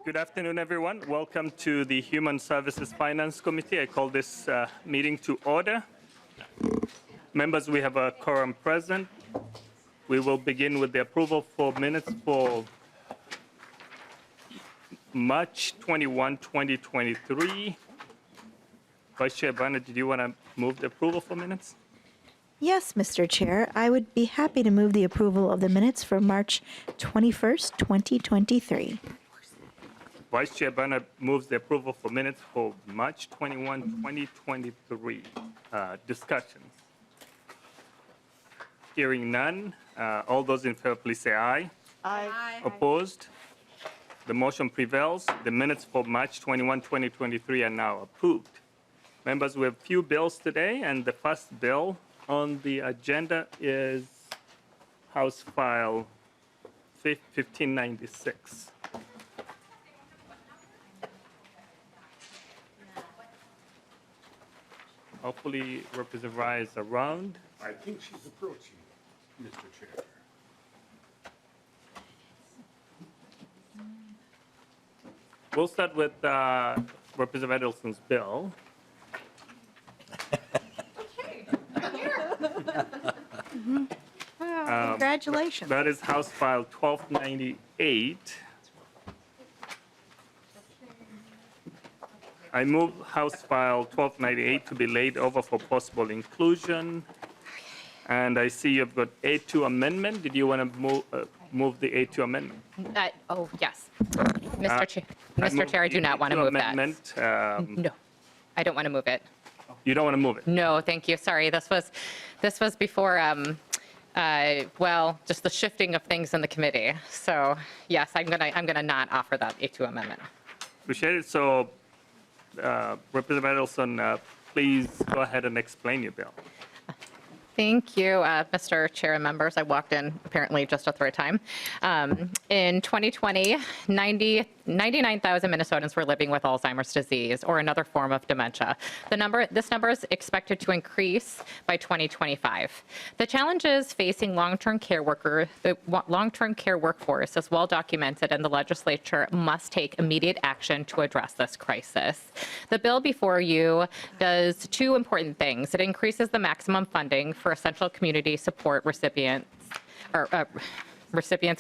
Good afternoon, everyone. Welcome to the Human Services Finance Committee. I call this meeting to order. Members, we have a quorum present. We will begin with the approval for minutes for March 21, 2023. Vice Chair Barnett, did you want to move the approval for minutes? Yes, Mr. Chair. I would be happy to move the approval of the minutes for March 21st, 2023. Vice Chair Barnett moves the approval for minutes for March 21, 2023. Discussions. Hearing none. All those in favor, please say aye. Aye. Opposed? The motion prevails. The minutes for March 21, 2023 are now approved. Members, we have a few bills today, and the first bill on the agenda is House File 1596. Hopefully, Representative Reyer is around. I think she's approaching, Mr. Chair. We'll start with Representative Edelson's bill. Congratulations. That is House File 1298. I move House File 1298 to be laid over for possible inclusion. And I see you've got A2 amendment. Did you want to move the A2 amendment? Oh, yes. Mr. Chair, I do not want to move amendment, that. No, I don't want to move it. You don't want to move it? No, thank you. Sorry, this was before, well, just the shifting of things in the committee. So yes, I'm gonna not offer that A2 amendment. Appreciate it. So, Representative Edelson, please go ahead and explain your bill. Thank you, Mr. Chair and members. I walked in apparently just at the right time. In 2020, 99,000 Minnesotans were living with Alzheimer's disease or another form of dementia. This number is expected to increase by 2025. The challenges facing long-term care workforce is well documented, and the legislature must take immediate action to address this crisis. The bill before you does two important things. It increases the maximum funding for essential community support recipients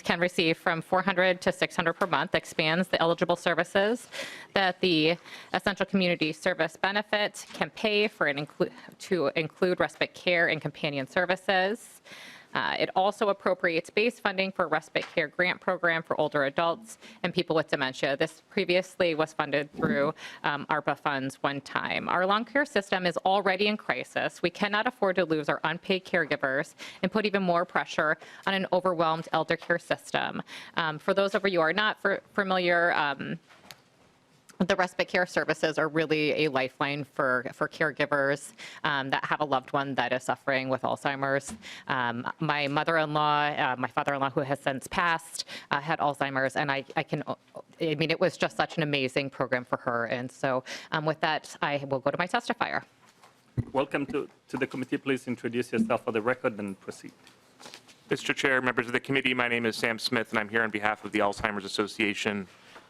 can receive from $400 to $600 per month, expands the eligible services that the essential community service benefit can pay for to include respite care and companion services. It also appropriates base funding for a respite care grant program for older adults and people with dementia. This previously was funded through ARPA funds one time. Our long care system is already in crisis. We cannot afford to lose our unpaid caregivers and put even more pressure on an overwhelmed elder care system. For those of you who are not familiar, the respite care services are really a lifeline for caregivers that have a loved one that is suffering with Alzheimer's. My mother-in-law, my father-in-law, who has since passed, had Alzheimer's, and I mean, it was just such an amazing program for her. And so with that, I will go to my testifier. Welcome to the committee. Please introduce yourself for the record and proceed. Mr. Chair, members of the committee, my name is Sam Smith, and I'm here on behalf of the Alzheimer's Association.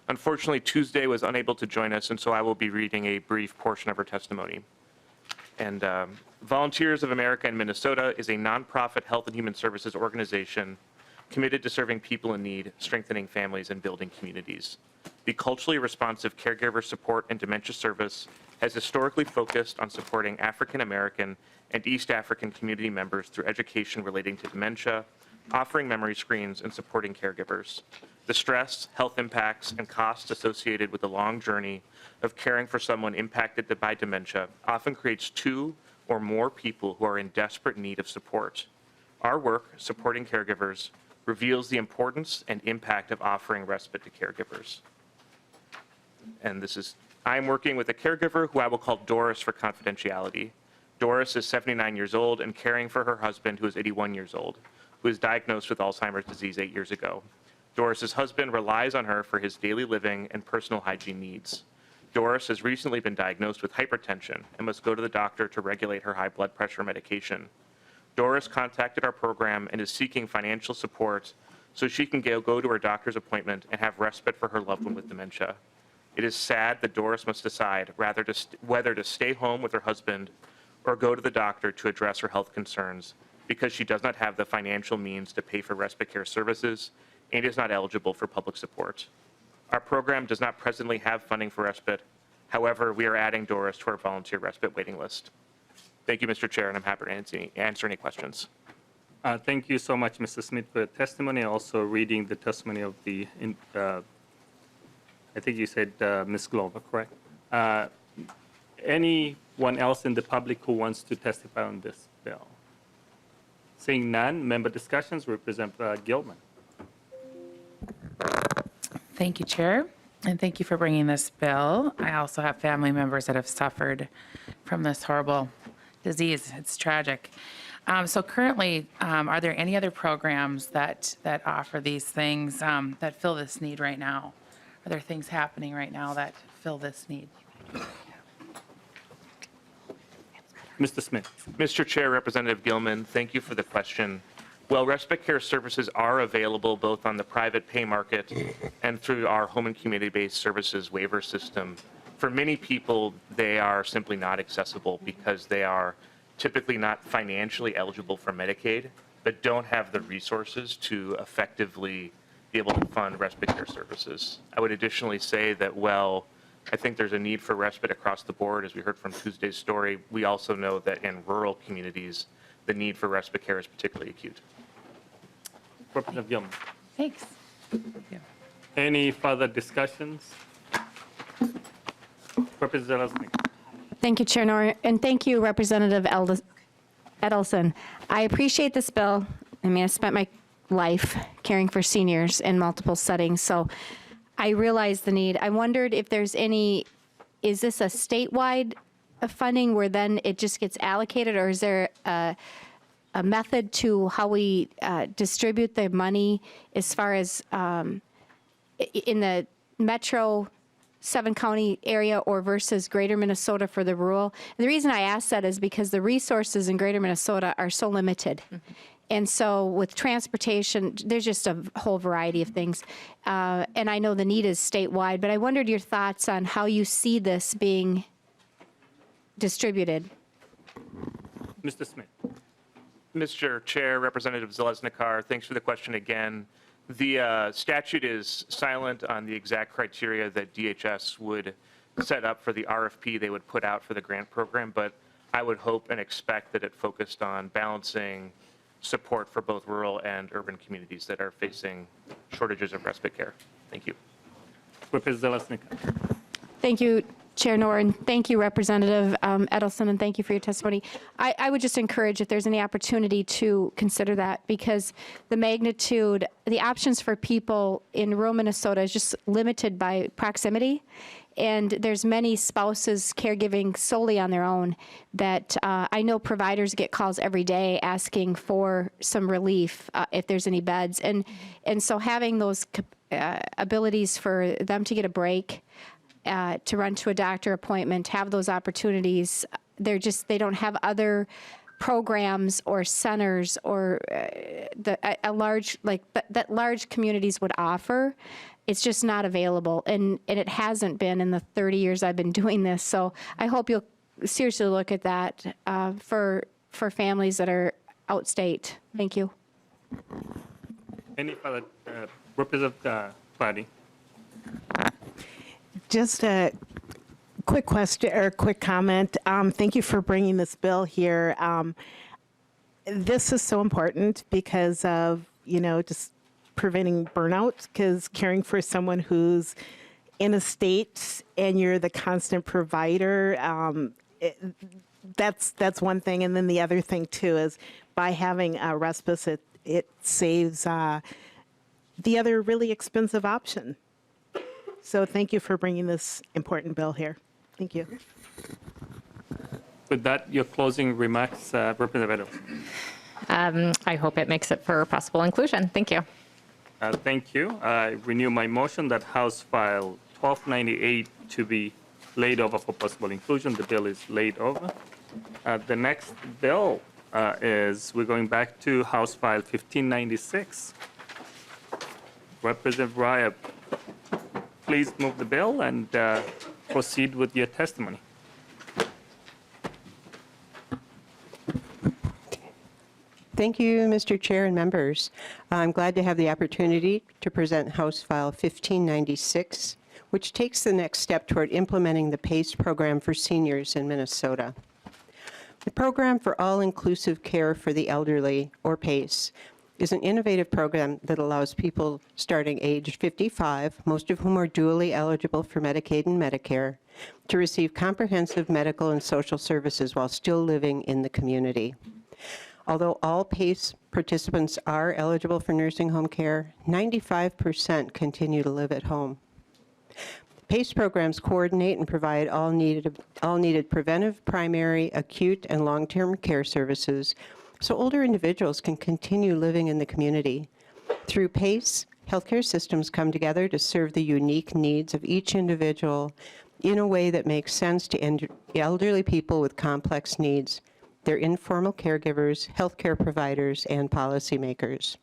Unfortunately, Tuesday was unable to join us, and so I will be reading a brief portion of her testimony. And Volunteers of America in Minnesota is a nonprofit health and human services organization committed to serving people in need, strengthening families, and building communities. The culturally responsive caregiver support and dementia service has historically focused on supporting African American and East African community members through education relating to dementia, offering memory screens, and supporting caregivers. The stress, health impacts, and costs associated with the long journey of caring for someone impacted by dementia often creates two or more people who are in desperate need of support. Our work supporting caregivers reveals the importance and impact of offering respite to caregivers. And I'm working with a caregiver who I will call Doris for confidentiality. Doris is 79 years old and caring for her husband, who is 81 years old, who was diagnosed with Alzheimer's disease 8 years ago. Doris's husband relies on her for his daily living and personal hygiene needs. Doris has recently been diagnosed with hypertension and must go to the doctor to regulate her high blood pressure medication. Doris contacted our program and is seeking financial support so she can go to her doctor's appointment and have respite for her loved one with dementia. It is sad that Doris must decide whether to stay home with her husband or go to the doctor to address her health concerns because she does not have the financial means to pay for respite care services and is not eligible for public support. Our program does not presently have funding for respite. However, we are adding Doris to our volunteer respite waiting list. Thank you, Mr. Chair, and I'm happy to answer any questions. Thank you so much, Mr. Smith, for your testimony. Also reading the testimony of the, I think you said Ms. Glover, correct? Anyone else in the public who wants to testify on this bill? Seeing none, member discussions, Representative Gilman. Thank you, Chair, and thank you for bringing this bill. I also have family members that have suffered from this horrible disease. It's tragic. So currently, are there any other programs that offer these things that fill this need right now? Are there things happening right now that fill this need? Mr. Smith. Mr. Chair, Representative Gilman, thank you for the question. Well, respite care services are available both on the private pay market and through our home and community-based services waiver system. For many people, they are simply not accessible because they are typically not financially eligible for Medicaid, but don't have the resources to effectively be able to fund respite care services. I would additionally say that, well, I think there's a need for respite across the board. As we heard from Tuesday's story, we also know that in rural communities, the need for respite care is particularly acute. Representative Gilman. Thanks. Any further discussions? Representative Zelazny. Thank you, Chair Nor, and thank you, Representative Edelson. I appreciate this bill. I mean, I spent my life caring for seniors in multiple settings, so I realize the need. I wondered if there's any, is this a statewide funding where then it just gets allocated, or is there a method to how we distribute the money as far as in the metro 7-county area or versus greater Minnesota for the rural? And the reason I ask that is because the resources in greater Minnesota are so limited. Mm-hmm. And so with transportation, there's just a whole variety of things. And I know the need is statewide, but I wondered your thoughts on how you see this being distributed. Mr. Smith. Mr. Chair, Representative Zeleznikar, thanks for the question again. The statute is silent on the exact criteria that DHS would set up for the RFP they would put out for the grant program, but I would hope and expect that it focused on balancing support for both rural and urban communities that are facing shortages of respite care. Thank you. Representative Zelaznikar. Thank you, Chair Nor, and thank you, Representative Edelson, and thank you for your testimony. I would just encourage if there's any opportunity to consider that, because the magnitude, the options for people in rural Minnesota is just limited by proximity. And there's many spouses caregiving solely on their own that I know providers get calls every day asking for some relief if there's any beds. And so having those abilities for them to get a break, to run to a doctor appointment, have those opportunities, they don't have other programs or centers or that large communities would offer. It's just not available, and it hasn't been in the 30 years I've been doing this. So I hope you'll seriously look at that for families that are outstate. Thank you. Any further Representative Fadi. Just a quick question or quick comment. Thank you for bringing this bill here. This is so important because of, just preventing burnout, because caring for someone who's in a state and you're the constant provider, that's one thing. And then the other thing too is by having a respite, it saves the other really expensive option. So thank you for bringing this important bill here. Thank you. With that, your closing remarks, Representative Edelson. I hope it makes it for possible inclusion. Thank you. Thank you. I renew my motion that House File 1298 to be laid over for possible inclusion. The bill is laid over. The next bill is, we're going back to House File 1596. Representative Reyer, please move the bill and proceed with your testimony. Thank you, Mr. Chair and members. I'm glad to have the opportunity to present House File 1596, which takes the next step toward implementing the PACE program for seniors in Minnesota. The Program for All-Inclusive Care for the Elderly, or PACE, is an innovative program that allows people starting age 55, most of whom are dually eligible for Medicaid and Medicare, to receive comprehensive medical and social services while still living in the community. Although all PACE participants are eligible for nursing home care, 95% continue to live at home. PACE programs coordinate and provide all needed preventive, primary, acute, and long-term care services so older individuals can continue living in the community. Through PACE, healthcare systems come together to serve the unique needs of each individual in a way that makes sense to elderly people with complex needs, their informal caregivers, healthcare providers, and policymakers.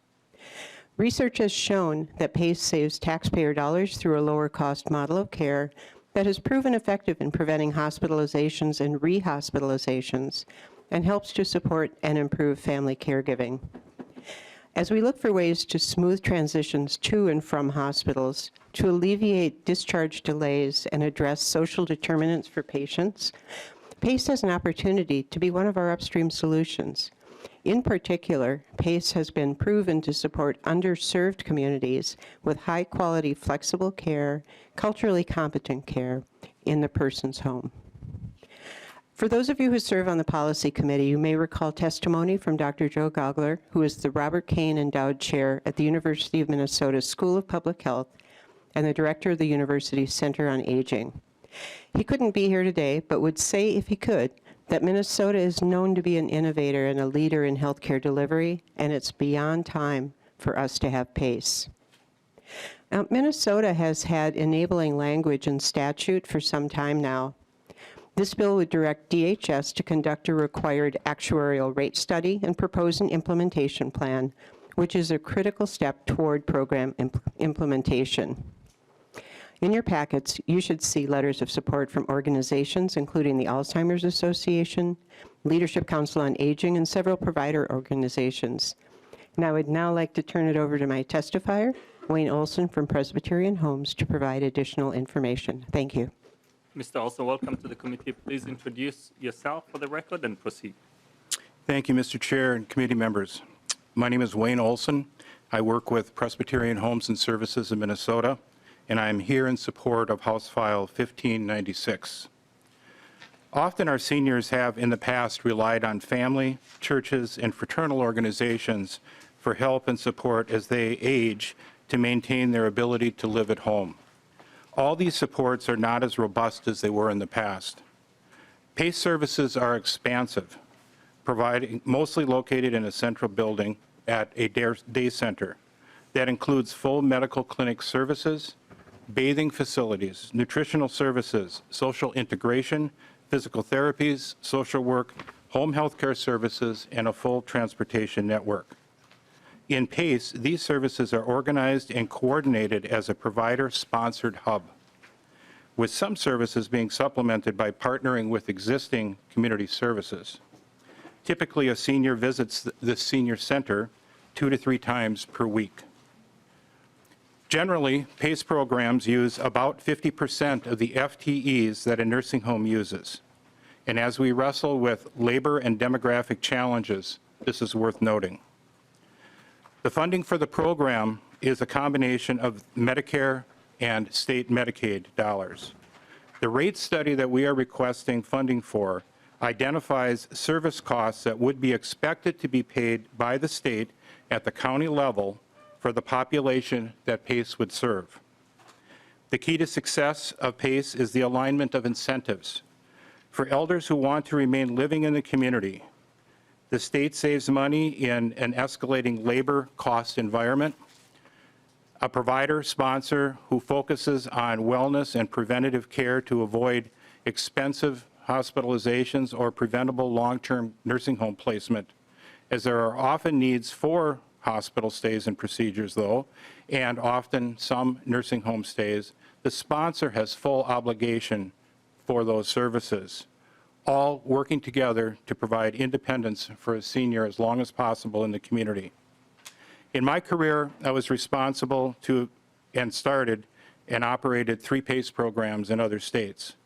Research has shown that PACE saves taxpayer dollars through a lower cost model of care that has proven effective in preventing hospitalizations and rehospitalizations and helps to support and improve family caregiving. As we look for ways to smooth transitions to and from hospitals, to alleviate discharge delays and address social determinants for patients, PACE has an opportunity to be one of our upstream solutions. In particular, PACE has been proven to support underserved communities with high-quality, flexible care, culturally competent care in the person's home. For those of you who serve on the policy committee, you may recall testimony from Dr. Joe Gogler, who is the Robert Kane Endowed Chair at the University of Minnesota School of Public Health and the director of the university's Center on Aging. He couldn't be here today, but would say, if he could, that Minnesota is known to be an innovator and a leader in healthcare delivery, and it's beyond time for us to have PACE. Now, Minnesota has had enabling language and statute for some time now. This bill would direct DHS to conduct a required actuarial rate study and propose an implementation plan, which is a critical step toward program implementation. In your packets, you should see letters of support from organizations including the Alzheimer's Association, Leadership Council on Aging, and several provider organizations. And I would now like to turn it over to my testifier, Wayne Olson from Presbyterian Homes, to provide additional information. Thank you. Mr. Olson, welcome to the committee. Please introduce yourself for the record and proceed. Thank you, Mr. Chair and committee members. My name is Wayne Olson. I work with Presbyterian Homes and Services in Minnesota, and I am here in support of House File 1596. Often our seniors have in the past relied on family, churches, and fraternal organizations for help and support as they age to maintain their ability to live at home. All these supports are not as robust as they were in the past. PACE services are expansive, mostly located in a central building at a day center that includes full medical clinic services, bathing facilities, nutritional services, social integration, physical therapies, social work, home health care services, and a full transportation network. In PACE, these services are organized and coordinated as a provider-sponsored hub, with some services being supplemented by partnering with existing community services. Typically, a senior visits the senior center 2 to 3 times per week. Generally, PACE programs use about 50% of the FTEs that a nursing home uses. And as we wrestle with labor and demographic challenges, this is worth noting. The funding for the program is a combination of Medicare and state Medicaid dollars. The rate study that we are requesting funding for identifies service costs that would be expected to be paid by the state at the county level for the population that PACE would serve. The key to success of PACE is the alignment of incentives. For elders who want to remain living in the community, the state saves money in an escalating labor cost environment. A provider sponsor who focuses on wellness and preventative care to avoid expensive hospitalizations or preventable long-term nursing home placement, as there are often needs for hospital stays and procedures, though, and often some nursing home stays, the sponsor has full obligation for those services, all working together to provide independence for a senior as long as possible in the community. In my career, I was responsible to and started and operated 3 PACE programs in other states.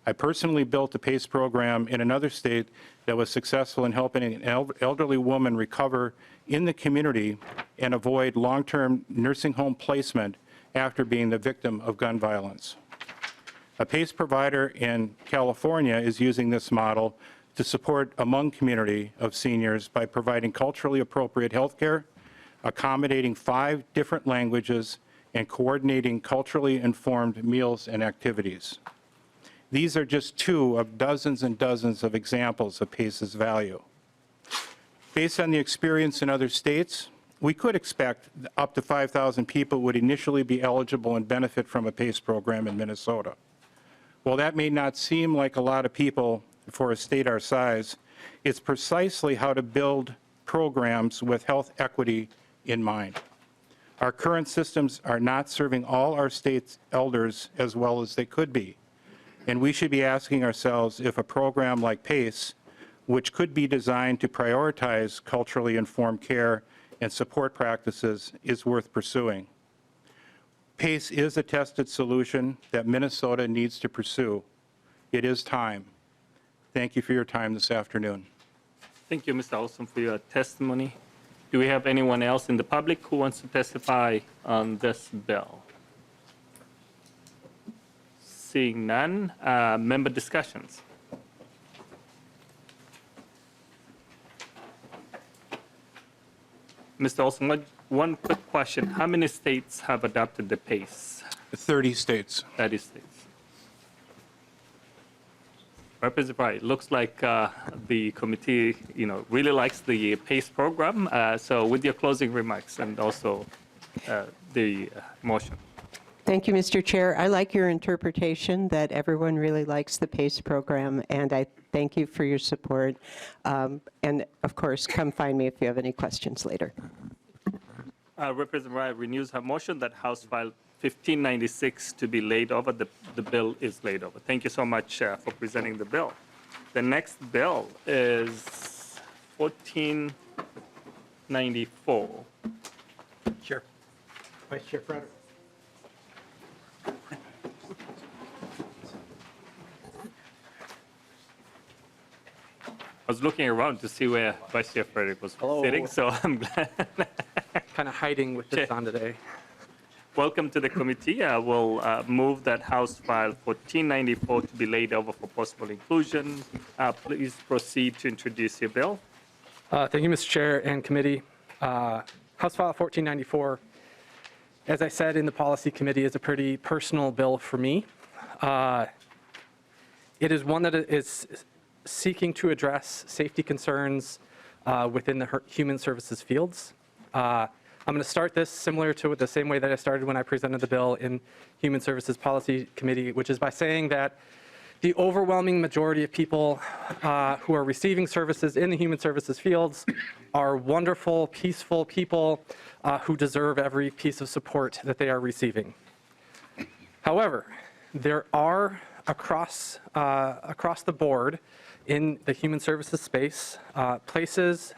I personally built a PACE program in another state that was successful in helping an elderly woman recover in the community and avoid long-term nursing home placement after being the victim of gun violence. A PACE provider in California is using this model to support a Hmong community of seniors by providing culturally appropriate health care, accommodating 5 different languages, and coordinating culturally informed meals and activities. These are just 2 of dozens and dozens of examples of PACE's value. Based on the experience in other states, we could expect up to 5,000 people would initially be eligible and benefit from a PACE program in Minnesota. While that may not seem like a lot of people for a state our size, it's precisely how to build programs with health equity in mind. Our current systems are not serving all our state's elders as well as they could be. And we should be asking ourselves if a program like PACE, which could be designed to prioritize culturally informed care and support practices, is worth pursuing. PACE is a tested solution that Minnesota needs to pursue. It is time. Thank you for your time this afternoon. Thank you, Mr. Olson, for your testimony. Do we have anyone else in the public who wants to testify on this bill? Seeing none, member discussions. Mr. Olson, one quick question. How many states have adopted the PACE? 30 states. 30 states. Representative Reyer, looks like the committee, really likes the PACE program. So with your closing remarks and also the motion. Thank you, Mr. Chair. I like your interpretation that everyone really likes the PACE program, and I thank you for your support. And of course, come find me if you have any questions later. Representative Reyer renews her motion that House File 1596 to be laid over. The bill is laid over. Thank you so much for presenting the bill. The next bill is 1494. Chair. Vice Chair Frederick. I was looking around to see where Vice Chair Frederick was sitting, so I'm glad. Kind of hiding with this on today. Welcome to the committee. I will move that House File 1494 to be laid over for possible inclusion. Please proceed to introduce your bill. Thank you, Mr. Chair and committee. House File 1494, as I said in the policy committee, is a pretty personal bill for me. It is one that is seeking to address safety concerns within the human services fields. I'm going to start this similar to the same way that I started when I presented the bill in Human Services Policy Committee, which is by saying that the overwhelming majority of people who are receiving services in the human services fields are wonderful, peaceful people who deserve every piece of support that they are receiving. However, there are across the board in the human services space places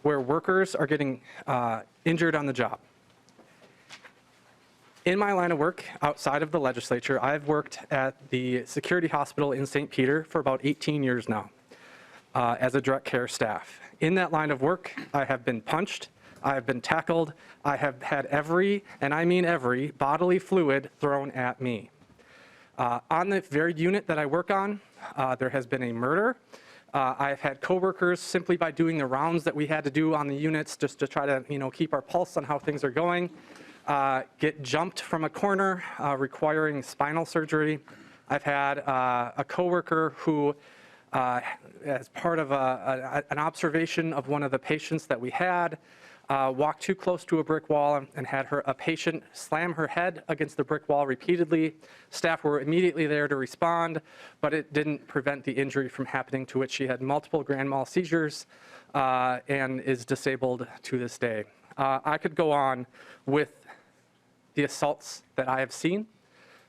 where workers are getting injured on the job. In my line of work outside of the legislature, I've worked at the security hospital in St. Peter for about 18 years now as a direct care staff. In that line of work, I have been punched, I have been tackled, I have had every, and I mean every, bodily fluid thrown at me. On the very unit that I work on, there has been a murder. I've had coworkers, simply by doing the rounds that we had to do on the units just to try to keep our pulse on how things are going, get jumped from a corner requiring spinal surgery. I've had a coworker who, as part of an observation of one of the patients that we had, walked too close to a brick wall and had a patient slam her head against the brick wall repeatedly. Staff were immediately there to respond, but it didn't prevent the injury from happening, to which she had multiple grand mal seizures and is disabled to this day. I could go on with the assaults that I have seen.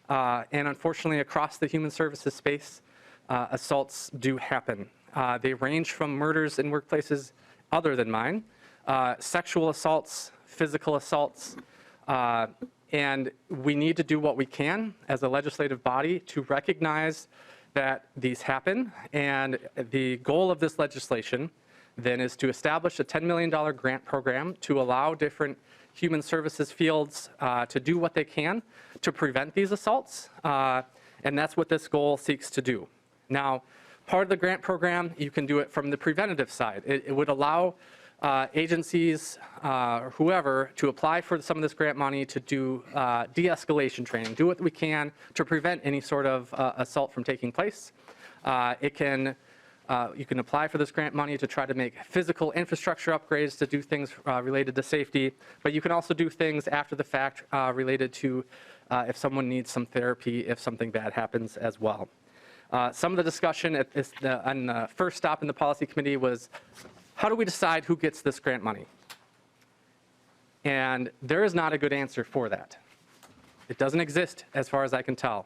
And unfortunately, across the human services space, assaults do happen. They range from murders in workplaces other than mine, sexual assaults, physical assaults, and we need to do what we can as a legislative body to recognize that these happen. And the goal of this legislation then is to establish a $10 million grant program to allow different human services fields to do what they can to prevent these assaults. And that's what this goal seeks to do. Now, part of the grant program, you can do it from the preventative side. It would allow agencies, whoever, to apply for some of this grant money to do de-escalation training, do what we can to prevent any sort of assault from taking place. You can apply for this grant money to try to make physical infrastructure upgrades to do things related to safety, but you can also do things after the fact related to if someone needs some therapy, if something bad happens as well. Some of the discussion on the first stop in the policy committee was, how do we decide who gets this grant money? And there is not a good answer for that. It doesn't exist as far as I can tell.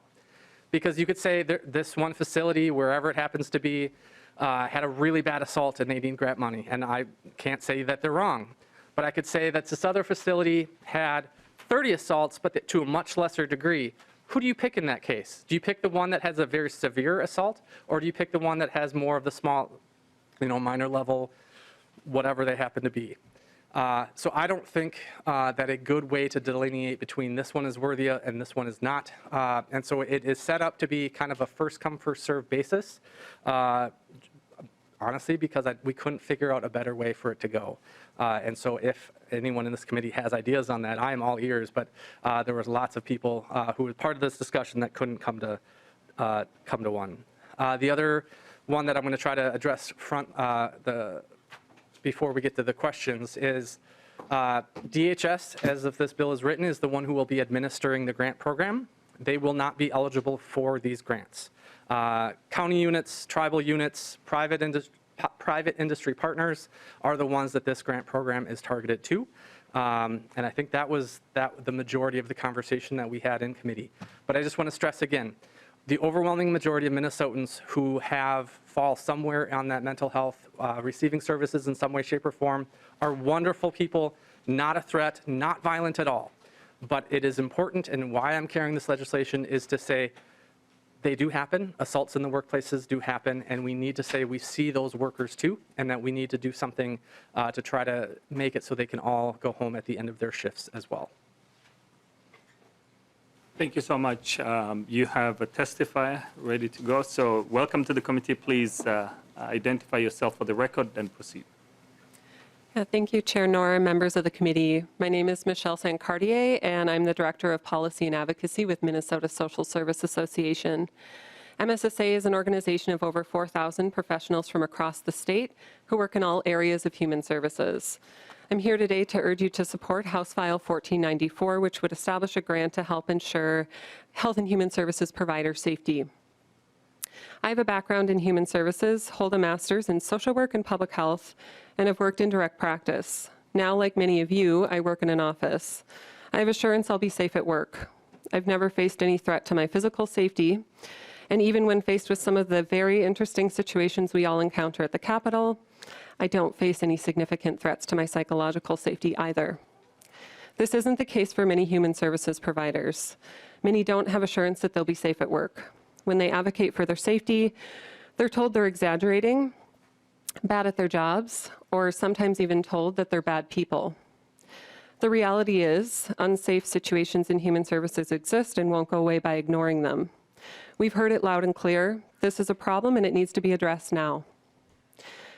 Because you could say this one facility, wherever it happens to be, had a really bad assault and they need grant money. And I can't say that they're wrong. But I could say that this other facility had 30 assaults, but to a much lesser degree. Who do you pick in that case? Do you pick the one that has a very severe assault? Or do you pick the one that has more of the small, minor level, whatever they happen to be? So I don't think that a good way to delineate between this one is worthy and this one is not. And so it is set up to be kind of a first come, first served basis, honestly, because we couldn't figure out a better way for it to go. And so if anyone in this committee has ideas on that, I am all ears, but there was lots of people who were part of this discussion that couldn't come to one. The other one that I'm going to try to address before we get to the questions is DHS, as if this bill is written, is the one who will be administering the grant program. They will not be eligible for these grants. County units, tribal units, private industry partners are the ones that this grant program is targeted to. And I think that was the majority of the conversation that we had in committee. But I just want to stress again, the overwhelming majority of Minnesotans who fall somewhere on that mental health, receiving services in some way, shape, or form, are wonderful people, not a threat, not violent at all. But it is important, and why I'm carrying this legislation is to say they do happen, assaults in the workplaces do happen, and we need to say we see those workers too, and that we need to do something to try to make it so they can all go home at the end of their shifts as well. Thank you so much. You have a testifier ready to go. So welcome to the committee. Please identify yourself for the record and proceed. Yeah, thank you, Chair Nora, members of the committee. My name is Michelle Sancartier, and I'm the Director of Policy and Advocacy with Minnesota Social Service Association. MSSA is an organization of over 4,000 professionals from across the state who work in all areas of human services. I'm here today to urge you to support House File 1494, which would establish a grant to help ensure health and human services provider safety. I have a background in human services, hold a master's in social work and public health, and have worked in direct practice. Now, like many of you, I work in an office. I have assurance I'll be safe at work. I've never faced any threat to my physical safety, and even when faced with some of the very interesting situations we all encounter at the Capitol, I don't face any significant threats to my psychological safety either. This isn't the case for many human services providers. Many don't have assurance that they'll be safe at work. When they advocate for their safety, they're told they're exaggerating, bad at their jobs, or sometimes even told that they're bad people. The reality is, unsafe situations in human services exist and won't go away by ignoring them. We've heard it loud and clear. This is a problem and it needs to be addressed now.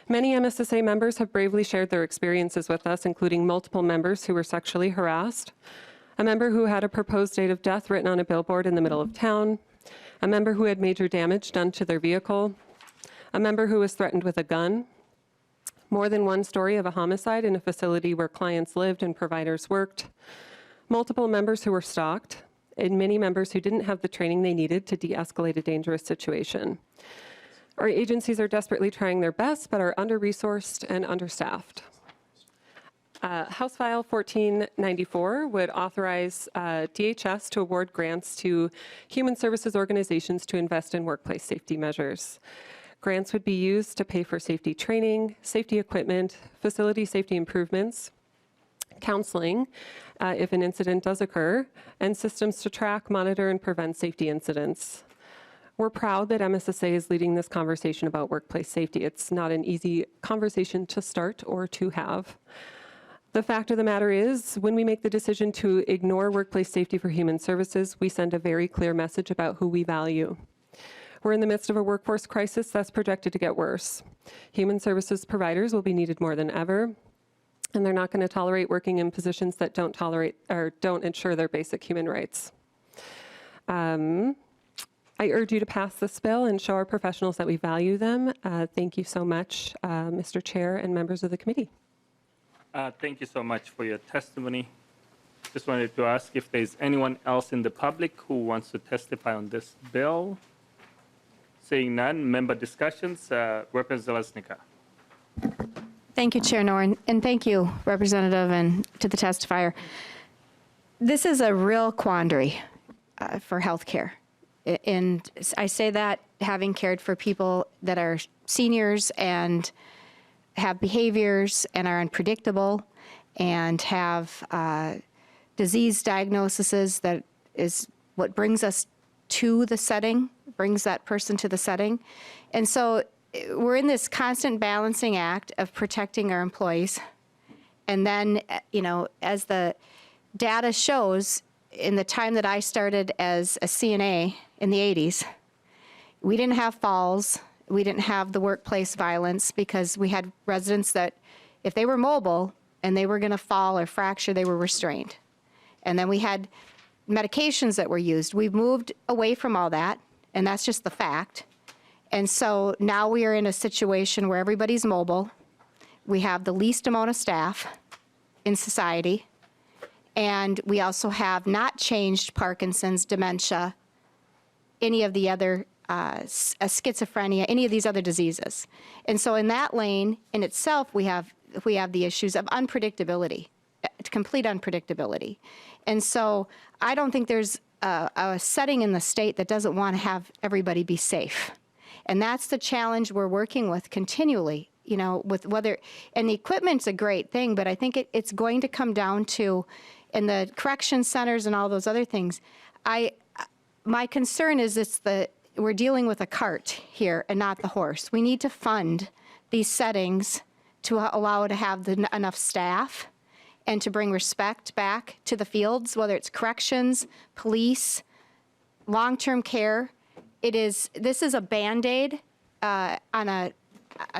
Many MSSA members have bravely shared their experiences with us, including multiple members who were sexually harassed, a member who had a proposed date of death written on a billboard in the middle of town, a member who had major damage done to their vehicle, a member who was threatened with a gun, more than one story of a homicide in a facility where clients lived and providers worked, multiple members who were stalked, and many members who didn't have the training they needed to de-escalate a dangerous situation. Our agencies are desperately trying their best, but are under-resourced and understaffed. House File 1494 would authorize DHS to award grants to human services organizations to invest in workplace safety measures. Grants would be used to pay for safety training, safety equipment, facility safety improvements, counseling if an incident does occur, and systems to track, monitor, and prevent safety incidents. We're proud that MSSA is leading this conversation about workplace safety. It's not an easy conversation to start or to have. The fact of the matter is, when we make the decision to ignore workplace safety for human services, we send a very clear message about who we value. We're in the midst of a workforce crisis that's projected to get worse. Human services providers will be needed more than ever, and they're not going to tolerate working in positions that don't tolerate or don't ensure their basic human rights. I urge you to pass this bill and show our professionals that we value them. Thank you so much, Mr. Chair and members of the committee. Thank you so much for your testimony. Just wanted to ask if there's anyone else in the public who wants to testify on this bill. Seeing none, member discussions. Representative Zeleznyka. Thank you, Chair Noren, and thank you, Representative, and to the testifier. This is a real quandary for healthcare. And I say that having cared for people that are seniors and have behaviors and are unpredictable and have disease diagnoses, that is what brings us to the setting, brings that person to the setting. And so we're in this constant balancing act of protecting our employees. And then, you know, as the data shows, in the time that I started as a CNA in the 80s, we didn't have falls, we didn't have the workplace violence because we had residents that if they were mobile and they were going to fall or fracture, they were restrained. And then we had medications that were used. We've moved away from all that, and that's just the fact. And so now we are in a situation where everybody's mobile. We have the least amount of staff in society. And we also have not changed Parkinson's, dementia, any of the other schizophrenia, any of these other diseases. And so in that lane in itself, we have the issues of unpredictability, complete unpredictability. And so I don't think there's a setting in the state that doesn't want to have everybody be safe. And that's the challenge we're working with continually, you know, with whether, and the equipment's a great thing, but I think it's going to come down to, in the correction centers and all those other things, my concern is we're dealing with a cart here and not the horse. We need to fund these settings to allow to have enough staff and to bring respect back to the fields, whether it's corrections, police, long-term care. This is a Band-Aid on a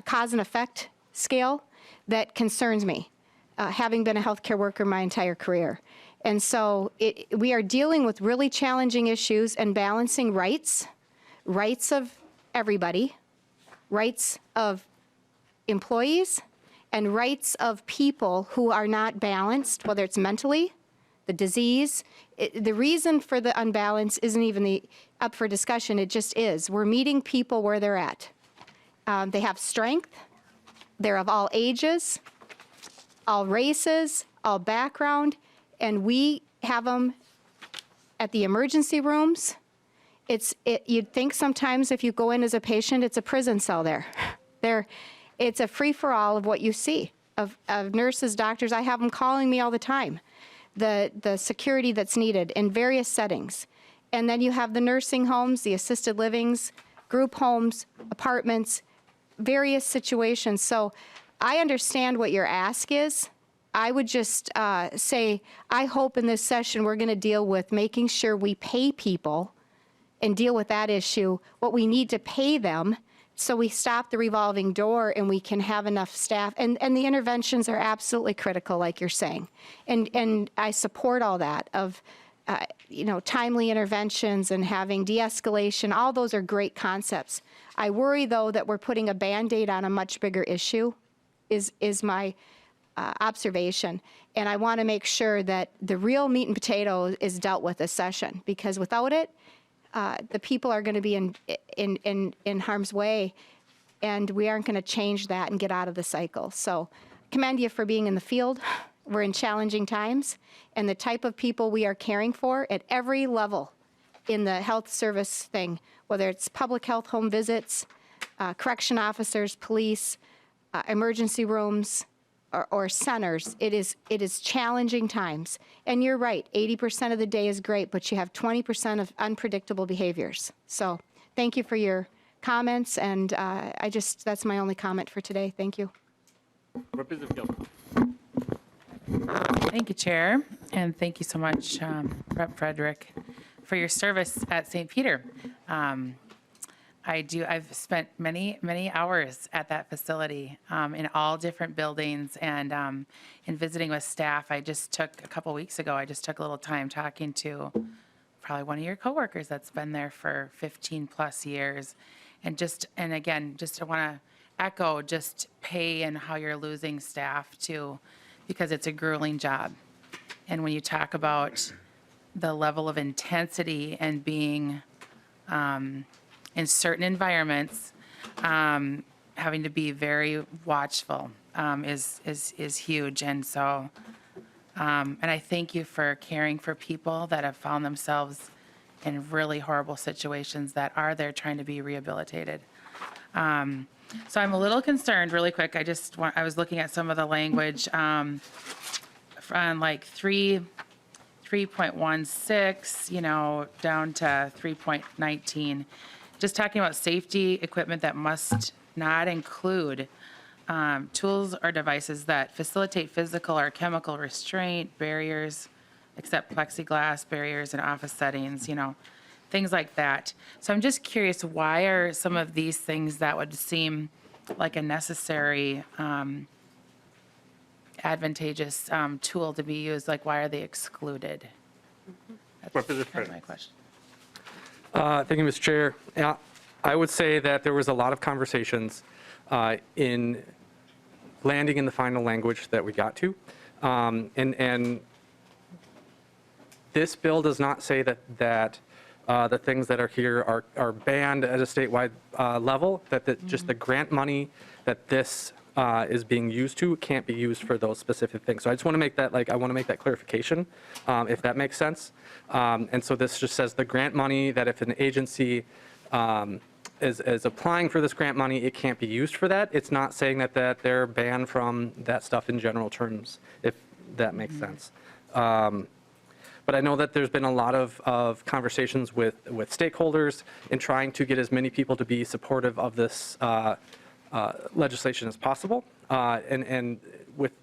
cause and effect scale that concerns me, having been a healthcare worker my entire career. And so we are dealing with really challenging issues and balancing rights of everybody, rights of employees, and rights of people who are not balanced, whether it's mentally, the disease. The reason for the unbalance isn't even up for discussion, it just is. We're meeting people where they're at. They have strength, they're of all ages, all races, all background, and we have them at the emergency rooms. You'd think sometimes if you go in as a patient, it's a prison cell there. It's a free-for-all of what you see, of nurses, doctors. I have them calling me all the time, the security that's needed in various settings. And then you have the nursing homes, the assisted livings, group homes, apartments, various situations. So I understand what your ask is. I would just say, I hope in this session we're going to deal with making sure we pay people and deal with that issue, what we need to pay them, so we stop the revolving door and we can have enough staff. And the interventions are absolutely critical, like you're saying. And I support all that of, timely interventions and having de-escalation. All those are great concepts. I worry, though, that we're putting a Band-Aid on a much bigger issue, is my observation. And I want to make sure that the real meat and potato is dealt with this session, because without it, the people are going to be in harm's way, and we aren't going to change that and get out of the cycle. So commend you for being in the field We're in challenging times, and the type of people we are caring for at every level in the health service thing, whether it's public health home visits, correction officers, police, emergency rooms, or centers, it is challenging times. And you're right, 80% of the day is great, but you have 20% of unpredictable behaviors. So thank you for your comments, and that's my only comment for today. Thank you. Representative Gilman. Thank you, Chair, and thank you so much, Rep. Frederick, for your service at St. Peter. I've spent many hours at that facility in all different buildings, and in visiting with staff. I just took a couple weeks ago, I just took a little time talking to probably one of your coworkers that's been there for 15 plus years. And again, I want to echo just pay and how you're losing staff too, because it's a grueling job. And when you talk about the level of intensity and being in certain environments, having to be very watchful is huge. And so, and I thank you for caring for people that have found themselves in really horrible situations that are there trying to be rehabilitated. So I'm a little concerned, really quick. I was looking at some of the language from like 3.16, down to 3.19. Just talking about safety equipment that must not include tools or devices that facilitate physical or chemical restraint, barriers, except plexiglass barriers in office settings, things like that. So I'm just curious, why are some of these things that would seem like a necessary, advantageous tool to be used, like why are they excluded? That's kind of my question. Thank you, Mr. Chair. Yeah, I would say that there was a lot of conversations in landing in the final language that we got to. And this bill does not say that the things that are here are banned at a statewide level, that just the grant money that this is being used to can't be used for those specific things. So I just want to make that, I want to make that clarification, if that makes sense. And so this just says the grant money, that if an agency is applying for this grant money, it can't be used for that. It's not saying that they're banned from that stuff in general terms, if that makes sense. But I know that there's been a lot of conversations with stakeholders in trying to get as many people to be supportive of this legislation as possible. And with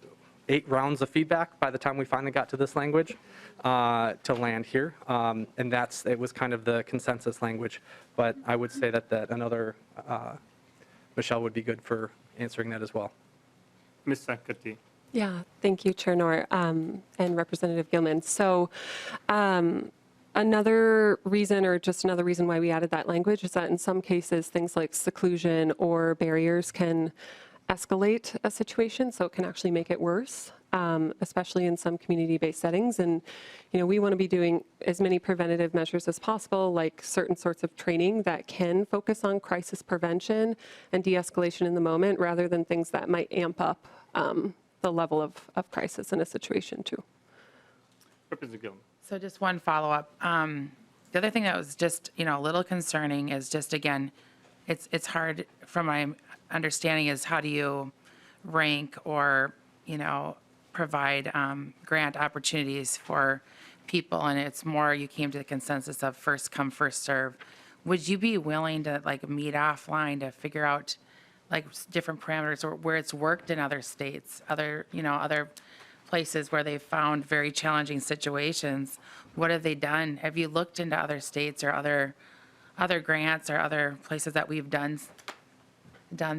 8 rounds of feedback by the time we finally got to this language to land here. And it was kind of the consensus language. But I would say that another Michelle would be good for answering that as well. Ms. Sankati. Yeah, thank you, Chair Knorr, and Representative Gilman. So another reason why we added that language is that in some cases, things like seclusion or barriers can escalate a situation, so it can actually make it worse, especially in some community-based settings. And, we want to be doing as many preventative measures as possible, like certain sorts of training that can focus on crisis prevention and de-escalation in the moment, rather than things that might amp up the level of crisis in a situation too. Representative Gilman. So just one follow-up. The other thing that was just, a little concerning is just, again, it's hard from my understanding is how do you rank or, provide grant opportunities for people, and it's more you came to the consensus of first come, first serve. Would you be willing to meet offline to figure out different parameters or where it's worked in other states, other places where they've found very challenging situations? What have they done? Have you looked into other states or other grants or other places that we've done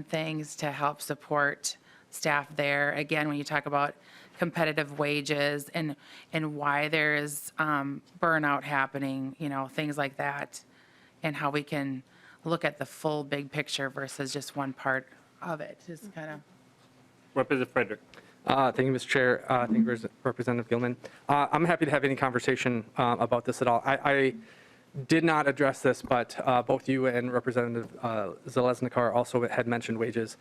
things to help support staff there? Again, when you talk about competitive wages and why there is burnout happening, things like that, and how we can look at the full big picture versus just one part of it. Just kind of. Representative Frederick. Thank you, Mr. Chair. Thank you, Representative Gilman. I'm happy to have any conversation about this at all. I did not address this, but both you and Representative Zalesnikar also had mentioned wages.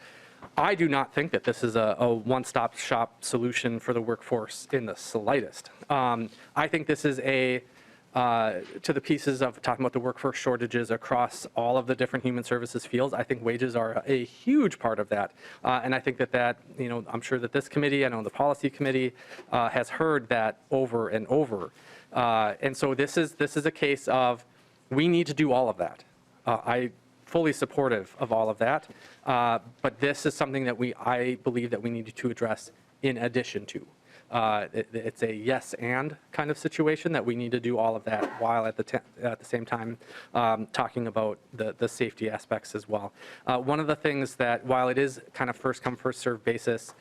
I do not think that this is a one-stop shop solution for the workforce in the slightest. I think this is to the pieces of talking about the workforce shortages across all of the different human services fields. I think wages are a huge part of that. And I think that, I'm sure that this committee, I know the policy committee has heard that over and over. And so this is a case of we need to do all of that. I fully supportive of all of that, but this is something that I believe that we need to address in addition to. It's a yes and kind of situation that we need to do all of that while at the same time talking about the safety aspects as well. One of the things that, while it is kind of first come first served basis,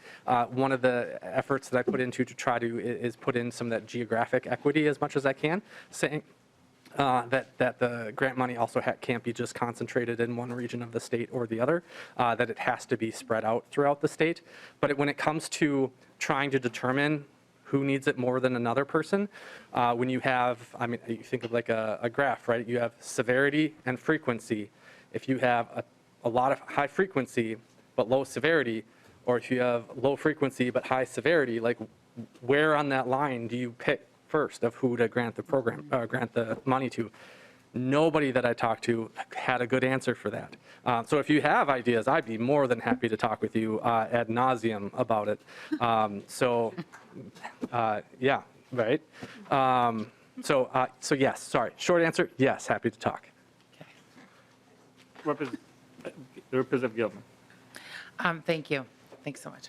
one of the efforts that I put into to try to is put in some of that geographic equity as much as I can, saying that the grant money also can't be just concentrated in one region of the state or the other, that it has to be spread out throughout the state. But when it comes to trying to determine who needs it more than another person, when you have, you think of like a graph, right? You have severity and frequency. If you have a lot of high frequency but low severity, or if you have low frequency but high severity, like where on that line do you pick first of who to grant the program, grant the money to? Nobody that I talked to had a good answer for that. So if you have ideas, I'd be more than happy to talk with you ad nauseum about it. Yeah, right. So yes, sorry. Short answer, yes, happy to talk. Representative Gilman. Thank you. Thanks so much.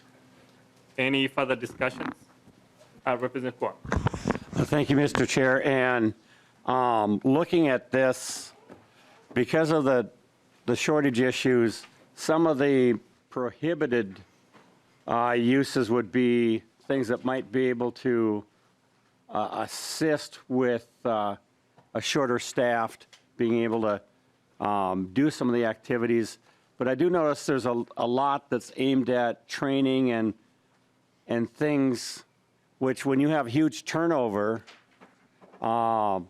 Any further discussions? Representative Kwok. Thank you, Mr. Chair. And looking at this, because of the shortage issues, some of the prohibited uses would be things that might be able to assist with a shorter staffed, being able to do some of the activities. But I do notice there's a lot that's aimed at training and things which, when you have huge turnover, you're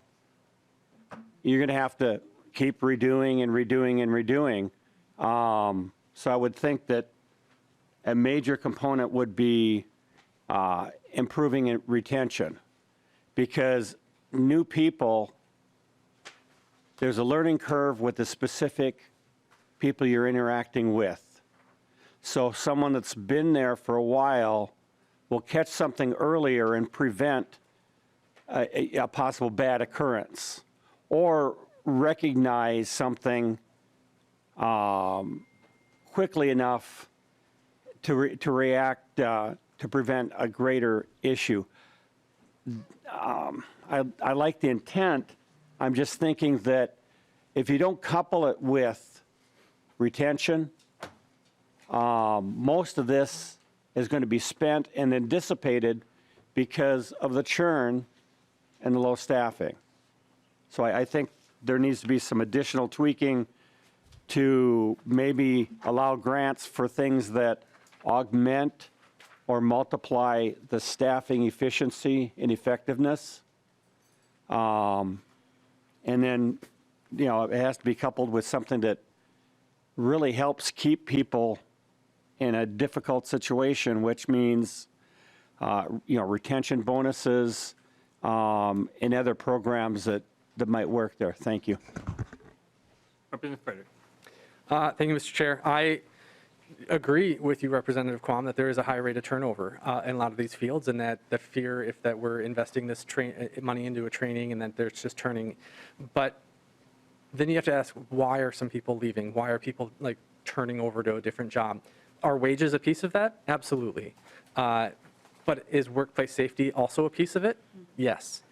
going to have to keep redoing and redoing and redoing. So I would think that a major component would be improving retention, because new people, there's a learning curve with the specific people you're interacting with. So someone that's been there for a while will catch something earlier and prevent a possible bad occurrence, or recognize something quickly enough to react to prevent a greater issue. I like the intent. I'm just thinking that if you don't couple it with retention, most of this is going to be spent and then dissipated because of the churn and the low staffing. So I think there needs to be some additional tweaking to maybe allow grants for things that augment or multiply the staffing efficiency and effectiveness. And then, it has to be coupled with something that really helps keep people in a difficult situation, which means, retention bonuses and other programs that might work there. Thank you. Representative Frederick. Thank you, Mr. Chair. I agree with you, Representative Quam, that there is a high rate of turnover in a lot of these fields, and that the fear, that we're investing this money into a training and that there's just turning. But then you have to ask, why are some people leaving? Why are people turning over to a different job? Are wages a piece of that? Absolutely. But is workplace safety also a piece of it? Yes.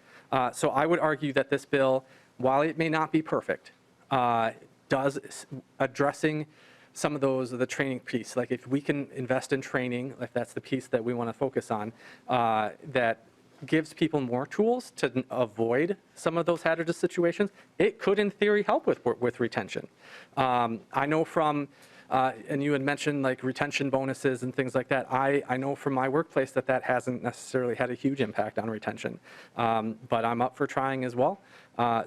So I would argue that this bill, while it may not be perfect, does addressing some of the training piece. Like if we can invest in training, if that's the piece that we want to focus on, that gives people more tools to avoid some of those hazardous situations, it could in theory help with retention. I know from, and you had mentioned retention bonuses and things like that. I know from my workplace that hasn't necessarily had a huge impact on retention, but I'm up for trying as well.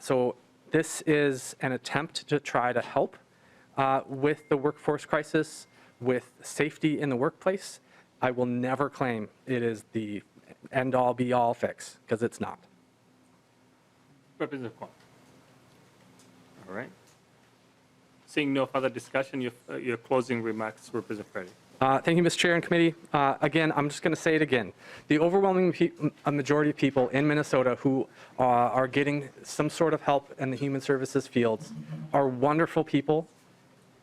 So this is an attempt to try to help with the workforce crisis with safety in the workplace, I will never claim it is the end-all, be-all fix, because it's not. Representative Kwong. All right. Seeing no further discussion, your closing remarks, Representative Frederick. Thank you, Mr. Chair and committee. Again, I'm just going to say it again. The overwhelming majority of people in Minnesota who are getting some sort of help in the human services fields are wonderful people.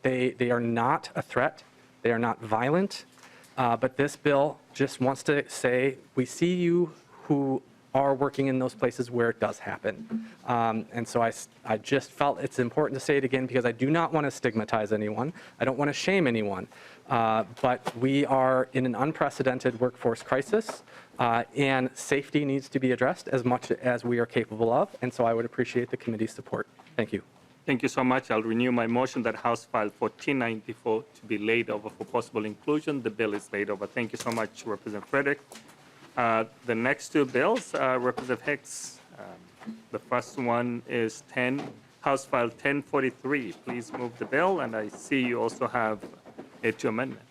They are not a threat. They are not violent. But this bill just wants to say, we see you who are working in those places where it does happen. And so I just felt it's important to say it again because I do not want to stigmatize anyone. I don't want to shame anyone. But we are in an unprecedented workforce crisis, and safety needs to be addressed as much as we are capable of. And so I would appreciate the committee's support. Thank you. Thank you so much. I'll renew my motion that House File 1494 to be laid over for possible inclusion. The bill is laid over. Thank you so much, Representative Frederick. The next two bills, Representative Hicks. The first one is House File 1043. Please move the bill, and I see you also have a two amendment.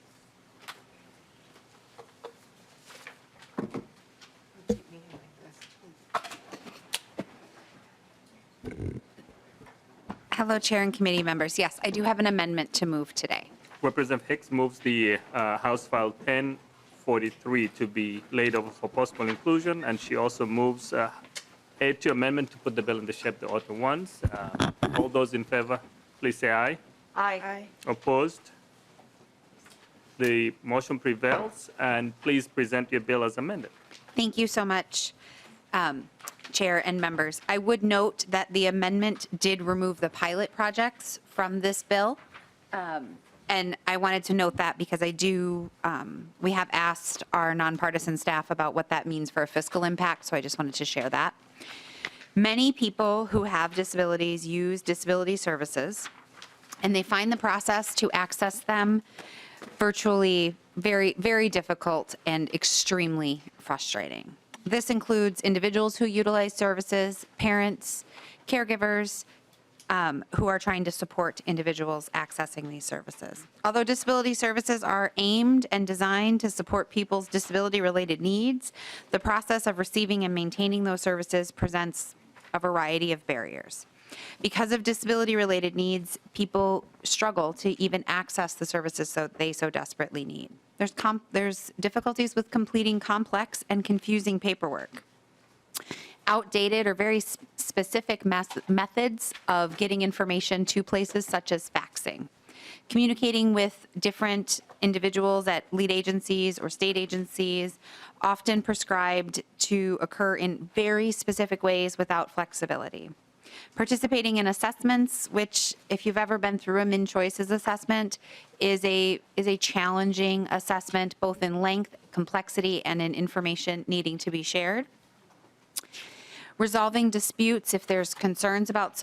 Hello, Chair and committee members. Yes, I do have an amendment to move today. Representative Hicks moves the House File 1043 to be laid over for possible inclusion, and she also moves a two amendment to put the bill in the shape the author wants. All those in favor, please say aye. Aye. Opposed? The motion prevails, and please present your bill as amended. Thank you so much, Chair and members. I would note that the amendment did remove the pilot projects from this bill. And I wanted to note that because we have asked our nonpartisan staff about what that means for a fiscal impact, so I just wanted to share that. Many people who have disabilities use disability services, and they find the process to access them virtually very, very difficult and extremely frustrating. This includes individuals who utilize services, parents, caregivers, who are trying to support individuals accessing these services. Although disability services are aimed and designed to support people's disability-related needs, the process of receiving and maintaining those services presents a variety of barriers. Because of disability-related needs, people struggle to even access the services they so desperately need. There's difficulties with completing complex and confusing paperwork. Outdated or very specific methods of getting information to places such as faxing. Communicating with different individuals at lead agencies or state agencies, often prescribed to occur in very specific ways without flexibility. Participating in assessments, which if you've ever been through a MinChoices assessment, is a challenging assessment both in length, complexity, and in information needing to be shared. Resolving disputes if there's concerns about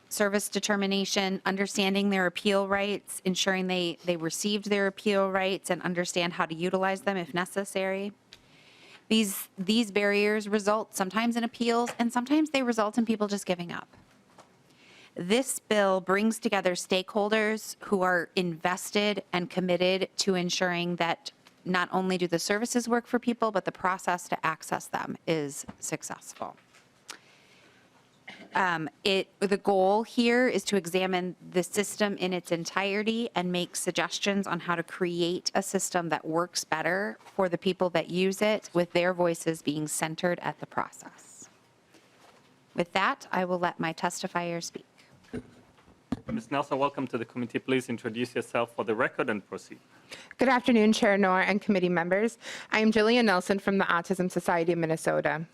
service determination, understanding their appeal rights, ensuring they received their appeal rights and understand how to utilize them if necessary. These barriers result sometimes in appeals, and sometimes they result in people just giving up. This bill brings together stakeholders who are invested and committed to ensuring that not only do the services work for people, but the process to access them is successful. The goal here is to examine the system in its entirety and make suggestions on how to create a system that works better for the people that use it, with their voices being centered at the process. With that, I will let my testifier speak. Ms. Nelson, welcome to the committee. Please introduce yourself for the record and proceed. Good afternoon, Chair Knorr and committee members. I am Jillian Nelson from the Autism Society of Minnesota.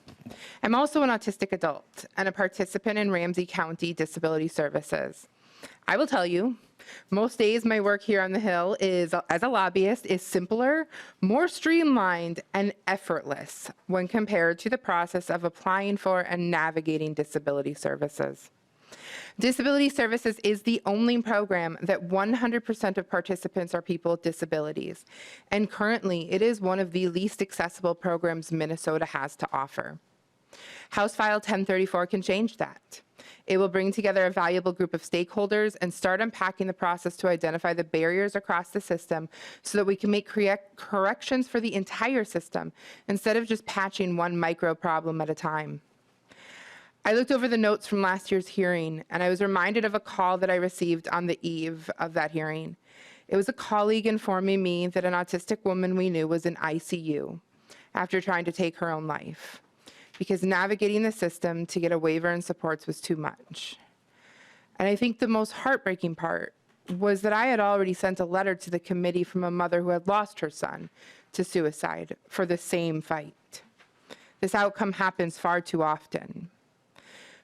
I'm also an autistic adult and a participant in Ramsey County Disability Services. I will tell you, most days my work here on the Hill as a lobbyist is simpler, more streamlined, and effortless when compared to the process of applying for and navigating disability services. Disability Services is the only program that 100% of participants are people with disabilities, and currently it is one of the least accessible programs Minnesota has to offer. House File 1034 can change that. It will bring together a valuable group of stakeholders and start unpacking the process to identify the barriers across the system so that we can make corrections for the entire system instead of just patching one micro problem at a time. I looked over the notes from last year's hearing, and I was reminded of a call that I received on the eve of that hearing. It was a colleague informing me that an autistic woman we knew was in ICU after trying to take her own life because navigating the system to get a waiver and supports was too much. And I think the most heartbreaking part was that I had already sent a letter to the committee from a mother who had lost her son to suicide for the same fight. This outcome happens far too often.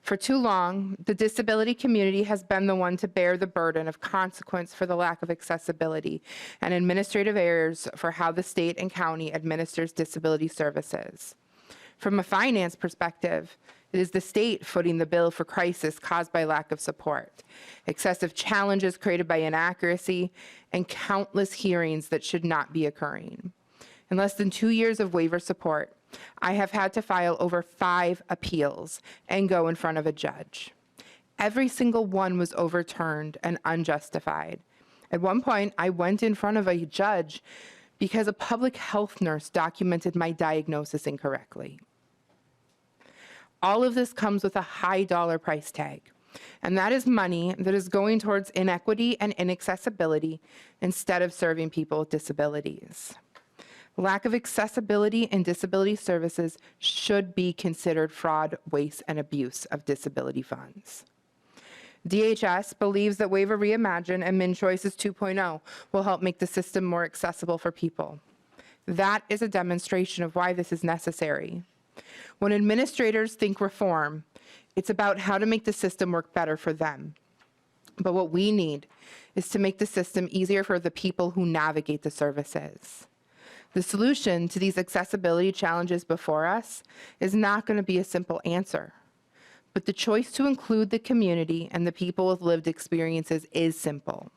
For too long, the disability community has been the one to bear the burden of consequence for the lack of accessibility and administrative errors for how the state and county administers disability services. From a finance perspective, it is the state footing the bill for crisis caused by lack of support, excessive challenges created by inaccuracy, and countless hearings that should not be occurring. In less than 2 years of waiver support, I have had to file over 5 appeals and go in front of a judge. Every single one was overturned and unjustified. At one point, I went in front of a judge because a public health nurse documented my diagnosis incorrectly. All of this comes with a high dollar price tag, and that is money that is going towards inequity and inaccessibility instead of serving people with disabilities. Lack of accessibility in disability services should be considered fraud, waste, and abuse of disability funds. DHS believes that Waiver Reimagine and Min Choices 2.0 will help make the system more accessible for people. That is a demonstration of why this is necessary. When administrators think reform, it's about how to make the system work better for them. But what we need is to make the system easier for the people who navigate the services. The solution to these accessibility challenges before us is not going to be a simple answer, but the choice to include the community and the people with lived experiences is simple.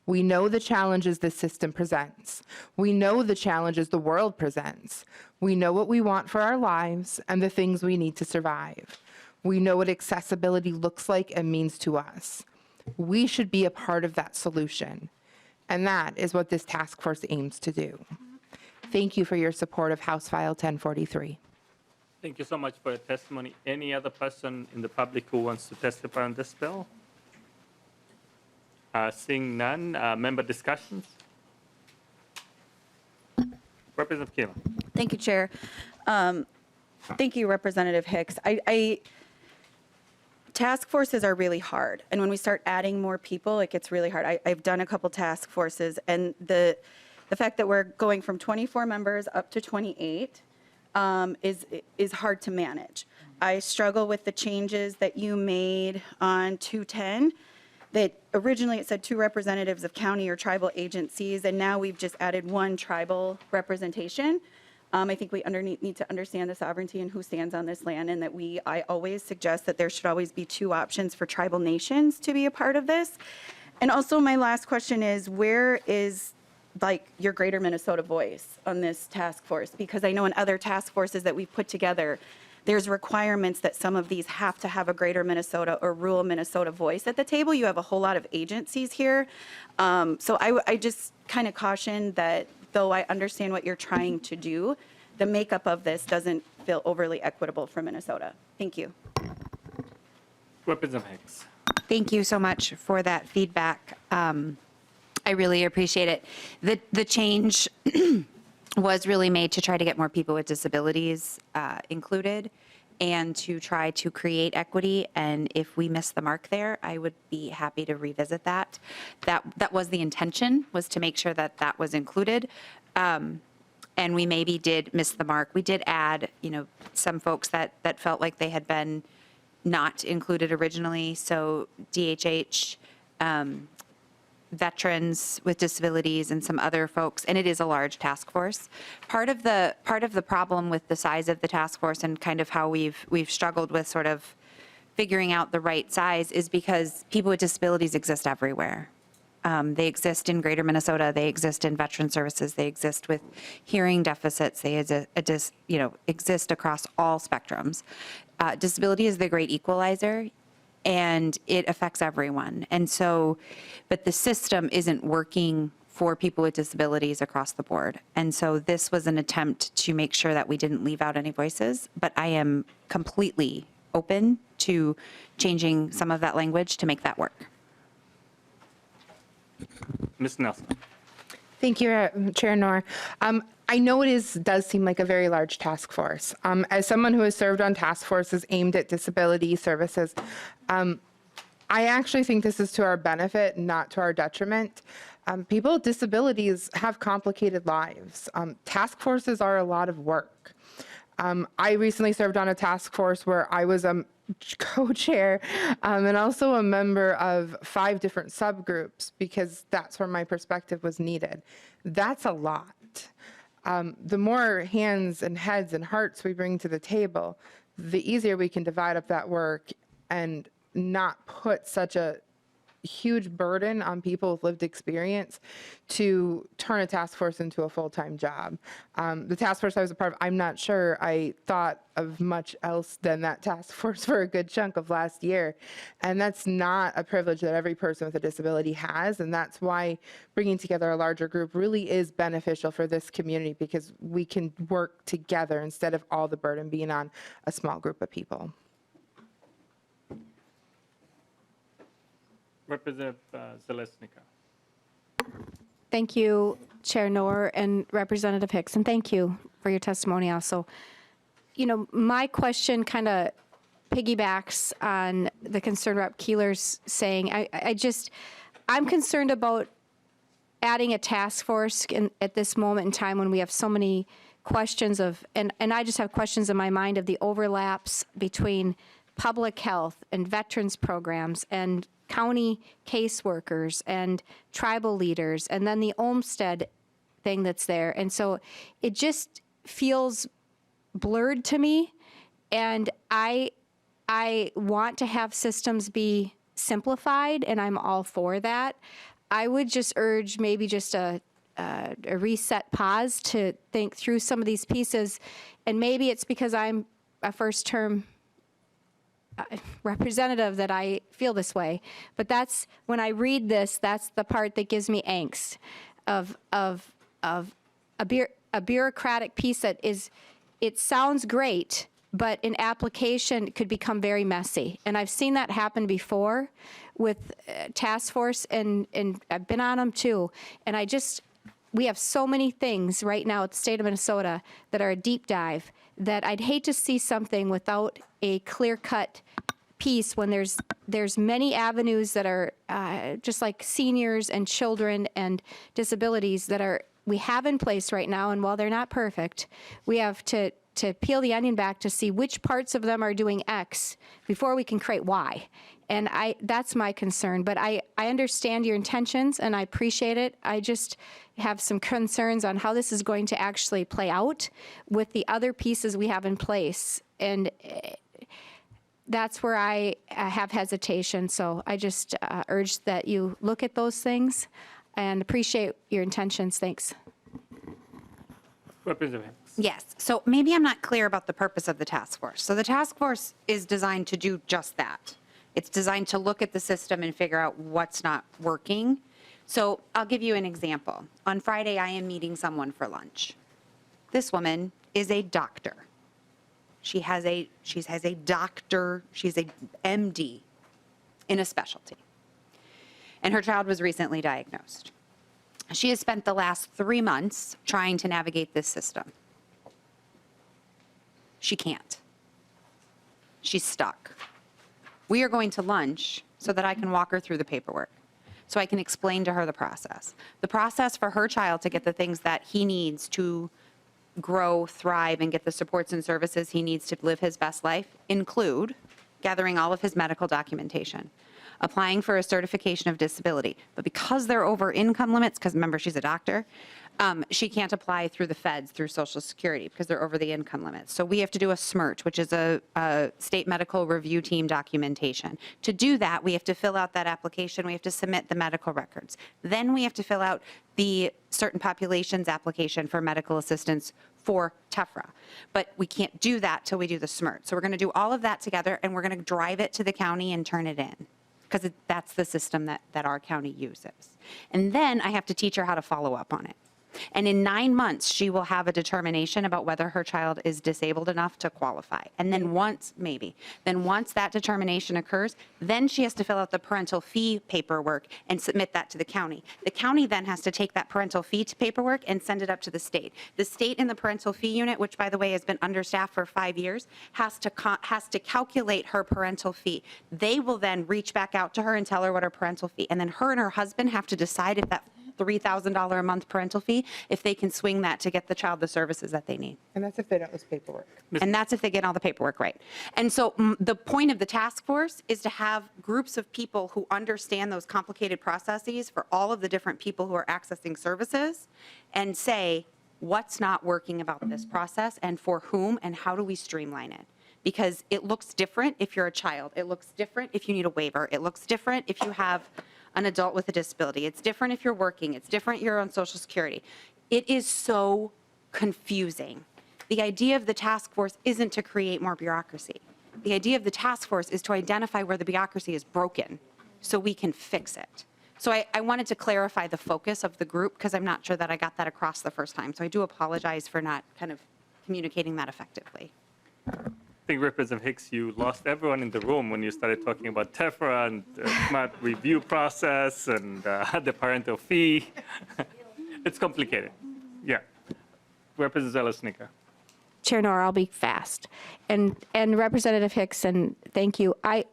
We know the challenges this system presents. We know the challenges the world presents. We know what we want for our lives and the things we need to survive. We know what accessibility looks like and means to us. We should be a part of that solution, and that is what this task force aims to do. Thank you for your support of House File 1043. Thank you so much for your testimony. Any other person in the public who wants to testify on this bill? Seeing none, member discussions? Representative Keeler. Thank you, Chair. Thank you, Representative Hicks. Task forces are really hard, and when we start adding more people, it gets really hard. I've done a couple task forces, and the fact that we're going from 24 members up to 28 is hard to manage. I struggle with the changes that you made on 210, that originally it said 2 representatives of county or tribal agencies, and now we've just added 1 tribal representation. I think we need to understand the sovereignty and who stands on this land, and that I always suggest that there should always be 2 options for tribal nations to be a part of this. And also my last question is, where is your greater Minnesota voice on this task force? Because I know in other task forces that we've put together, there's requirements that some of these have to have a greater Minnesota or rural Minnesota voice at the table. You have a whole lot of agencies here. So I just kind of caution that though I understand what you're trying to do, the makeup of this doesn't feel overly equitable for Minnesota. Thank you. Representative Hicks. Thank you so much for that feedback. I really appreciate it. The change was really made to try to get more people with disabilities included and to try to create equity. And if we miss the mark there, I would be happy to revisit that. That was the intention, was to make sure that that was included. And we maybe did miss the mark. We did add, some folks that felt like they had been not included originally. So DHH, veterans with disabilities, and some other folks, and it is a large task force. Part of the problem with the size of the task force and kind of how we've struggled with sort of figuring out the right size is because people with disabilities exist everywhere. They exist in Greater Minnesota. They exist in veteran services. They exist with hearing deficits. They exist across all spectrums. Disability is the great equalizer. and it affects everyone. And so, but the system isn't working for people with disabilities across the board. And so this was an attempt to make sure that we didn't leave out any voices, but I am completely open to changing some of that language to make that work. Ms. Nelson. Thank you, Chair Noor. I know does seem like a very large task force. As someone who has served on task forces aimed at disability services, I actually think this is to our benefit, not to our detriment. People with disabilities have complicated lives. Task forces are a lot of work. I recently served on a task force where I was a co-chair and also a member of 5 different subgroups because that's where my perspective was needed. That's a lot. The more hands and heads and hearts we bring to the table, the easier we can divide up that work and not put such a huge burden on people with lived experience to turn a task force into a full-time job. The task force I was a part of, I'm not sure I thought of much else than that task force for a good chunk of last year. And that's not a privilege that every person with a disability has. And that's why bringing together a larger group really is beneficial for this community because we can work together instead of all the burden being on a small group of people. Representative Zalesnika. Thank you, Chair Noor and Representative Hicks, and thank you for your testimony also. You know, my question kind of piggybacks on the concern Rep. Keeler's saying. I'm concerned about adding a task force at this moment in time when we have so many questions and I just have questions in my mind of the overlaps between public health and veterans programs and county caseworkers and tribal leaders, and then the Olmsted thing that's there. And so it just feels blurred to me, and I want to have systems be simplified, and I'm all for that. I would just urge maybe just a reset pause to think through some of these pieces, and maybe it's because I'm a first-term representative that I feel this way, but that's when I read this, that's the part that gives me angst of a bureaucratic piece that is, it sounds great, but in application could become very messy. And I've seen that happen before with task force, and I've been on them too. And we have so many things right now at the state of Minnesota that are a deep dive that I'd hate to see something without a clear-cut piece when there's many avenues that are just like seniors and children and disabilities that we have in place right now, and while they're not perfect, we have to peel the onion back to see which parts of them are doing X before we can create Y. And that's my concern. But I understand your intentions, and I appreciate it. I just have some concerns on how this is going to actually play out with the other pieces we have in place. And that's where I have hesitation. So I just urge that you look at those things and appreciate your intentions. Thanks. Representative Hicks. Yes. So maybe I'm not clear about the purpose of the task force. So the task force is designed to do just that. It's designed to look at the system and figure out what's not working. So I'll give you an example. On Friday, I am meeting someone for lunch. This woman is a doctor. She has a doctor, she's a MD in a specialty. And her child was recently diagnosed. She has spent the last 3 months trying to navigate this system. She can't. She's stuck. We are going to lunch so that I can walk her through the paperwork, so I can explain to her the process. The process for her child to get the things that he needs to grow, thrive, and get the supports and services he needs to live his best life include gathering all of his medical documentation, applying for a certification of disability. But because they're over income limits, because remember, she's a doctor, She can't apply through the feds, through Social Security, because they're over the income limit. So we have to do a SMRT, which is a state medical review team documentation. To do that, we have to fill out that application. We have to submit the medical records. Then we have to fill out the certain populations application for medical assistance for TEFRA. But we can't do that till we do the SMRT. So we're going to do all of that together, and we're going to drive it to the county and turn it in, because that's the system that our county uses. And then I have to teach her how to follow up on it. And in 9 months, she will have a determination about whether her child is disabled enough to qualify. And then once that determination occurs, then she has to fill out the parental fee paperwork and submit that to the county. The county then has to take that parental fee paperwork and send it up to the state. The state in the parental fee unit, which by the way has been understaffed for 5 years, has to calculate her parental fee. They will then reach back out to her and tell her what her parental fee, and then her and her husband have to decide if that $3,000 a month parental fee, if they can swing that to get the child the services that they need. And that's if they don't lose paperwork. And that's if they get all the paperwork right. And so the point of the task force is to have groups of people who understand those complicated processes for all of the different people who are accessing services and say, what's not working about this process and for whom and how do we streamline it? Because it looks different if you're a child. It looks different if you need a waiver. It looks different if you have an adult with a disability. It's different if you're working. It's different if you're on Social Security. It is so confusing. The idea of the task force isn't to create more bureaucracy. The idea of the task force is to identify where the bureaucracy is broken so we can fix it. So I wanted to clarify the focus of the group because I'm not sure that I got that across the first time. So I do apologize for not kind of communicating that effectively. I think, Representative Hicks, you lost everyone in the room when you started talking about TEFRA and the SMART review process and the parental fee. It's complicated. Yeah. Representative Zelesnica. Chair Nora, I'll be fast. And Representative Hicks, and thank you. I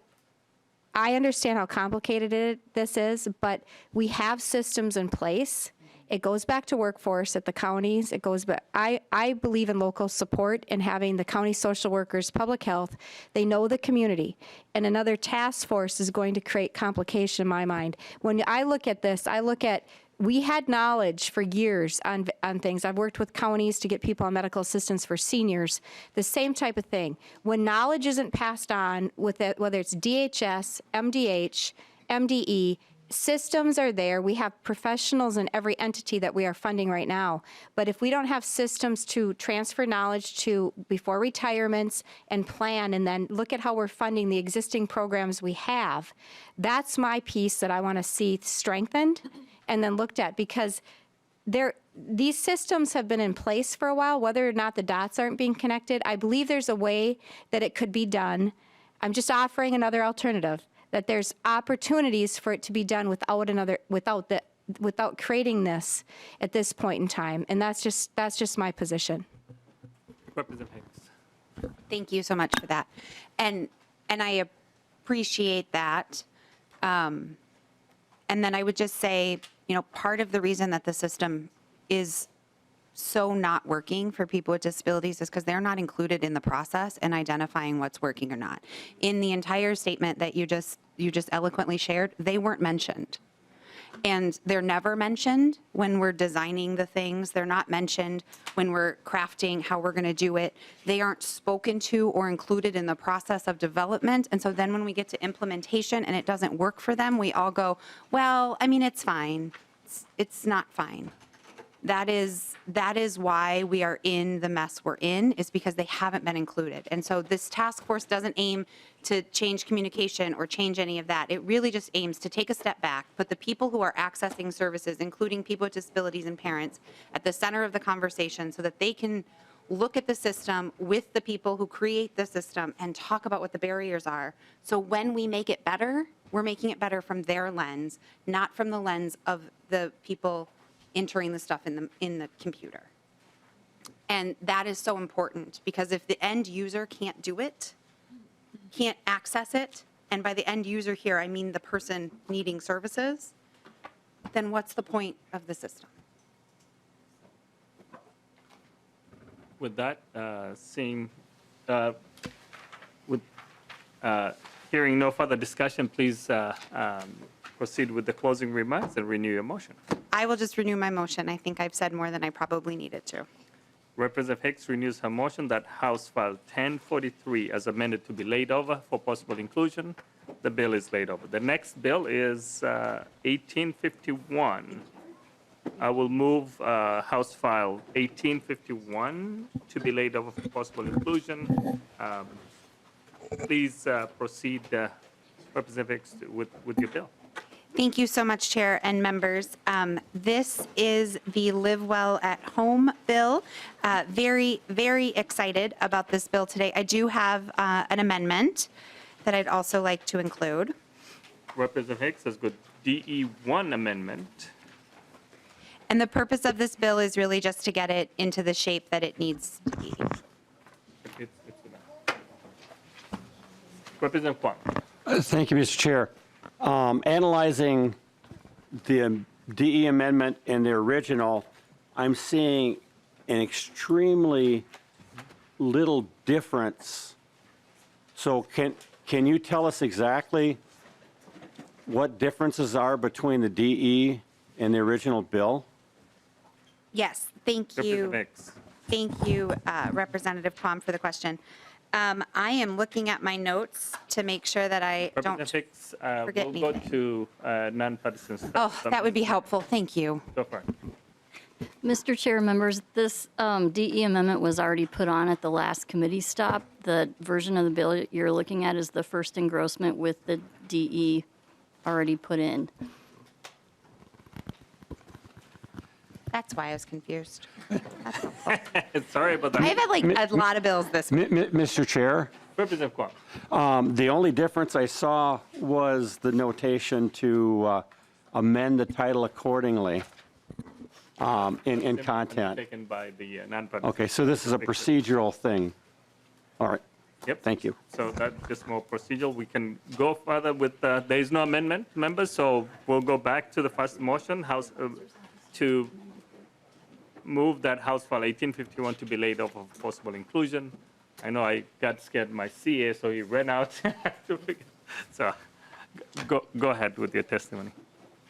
understand how complicated this is, but we have systems in place. It goes back to workforce at the counties. It goes back. I believe in local support and having the county social workers, public health. They know the community. And another task force is going to create complication in my mind. When I look at this, we had knowledge for years on things. I've worked with counties to get people on medical assistance for seniors, the same type of thing. When knowledge isn't passed on, with it, whether it's DHS, MDH, MDE, systems are there. We have professionals in every entity that we are funding right now. But if we don't have systems to transfer knowledge to before retirements and plan and then look at how we're funding the existing programs we have, that's my piece that I want to see strengthened and then looked at, because these systems have been in place for a while, whether or not the dots aren't being connected. I believe there's a way that it could be done. I'm just offering another alternative, that there's opportunities for it to be done without creating this at this point in time. And that's just my position. Representative Hicks. Thank you so much for that. And I appreciate that. And then I would just say, part of the reason that the system is so not working for people with disabilities is because they're not included in the process and identifying what's working or not. In the entire statement that you just eloquently shared, they weren't mentioned. And they're never mentioned when we're designing the things. They're not mentioned when we're crafting how we're going to do it. They aren't spoken to or included in the process of development. And so then when we get to implementation and it doesn't work for them, we all go, well, I mean, it's fine. It's not fine. That is why we are in the mess we're in, is because they haven't been included. And so this task force doesn't aim to change communication or change any of that. It really just aims to take a step back, put the people who are accessing services, including people with disabilities and parents, at the center of the conversation so that they can look at the system with the people who create the system and talk about what the barriers are. So when we make it better, we're making it better from their lens, not from the lens of the people entering the stuff in the computer. And that is so important, because if the end user can't do it, can't access it, and by the end user here, I mean the person needing services, then what's the point of the system? With that, hearing no further discussion, please proceed with the closing remarks and renew your motion. I will just renew my motion. I think I've said more than I probably needed to. Representative Hicks renews her motion that House File 1043 as amended to be laid over for possible inclusion. The bill is laid over. The next bill is 1851. I will move House File 1851 to be laid over for possible inclusion. Please proceed, Representative Hicks, with your bill. Thank you so much, Chair and members. This is the Live Well at Home bill. Very, very excited about this bill today. I do have an amendment that I'd also like to include. Representative Hicks has got DE1 amendment. And the purpose of this bill is really just to get it into the shape that it needs to be. Representative Kwong. Thank you, Mr. Chair. Analyzing the DE amendment and the original, I'm seeing an extremely little difference. So can you tell us exactly what differences are between the DE and the original bill? Yes, thank you. Representative Hicks. Thank you, Representative Quam, for the question. I am looking at my notes to make sure that I don't Representative Hicks, forget we'll go anything. to nonpartisan stuff. Oh, that would be helpful. Thank you. Go for it. Mr. Chair, members, this DE amendment was already put on at the last committee stop. The version of the bill you're looking at is the first engrossment with the DE already put in. That's why I was confused. Sorry about that. I've had like a lot of bills this week. Mr. Chair, Representative Kwong. the only difference I saw was the notation to amend the title accordingly in content. Taken by the nonpartisan. Okay, so this is a procedural thing. All right. Yep. Thank you. So that's just more procedural. We can go further with, there is no amendment, members, so we'll go back to the first motion, to move that House File 1851 to be laid over for possible inclusion. I know I got scared of my CA, so he ran out. So go ahead with your testimony.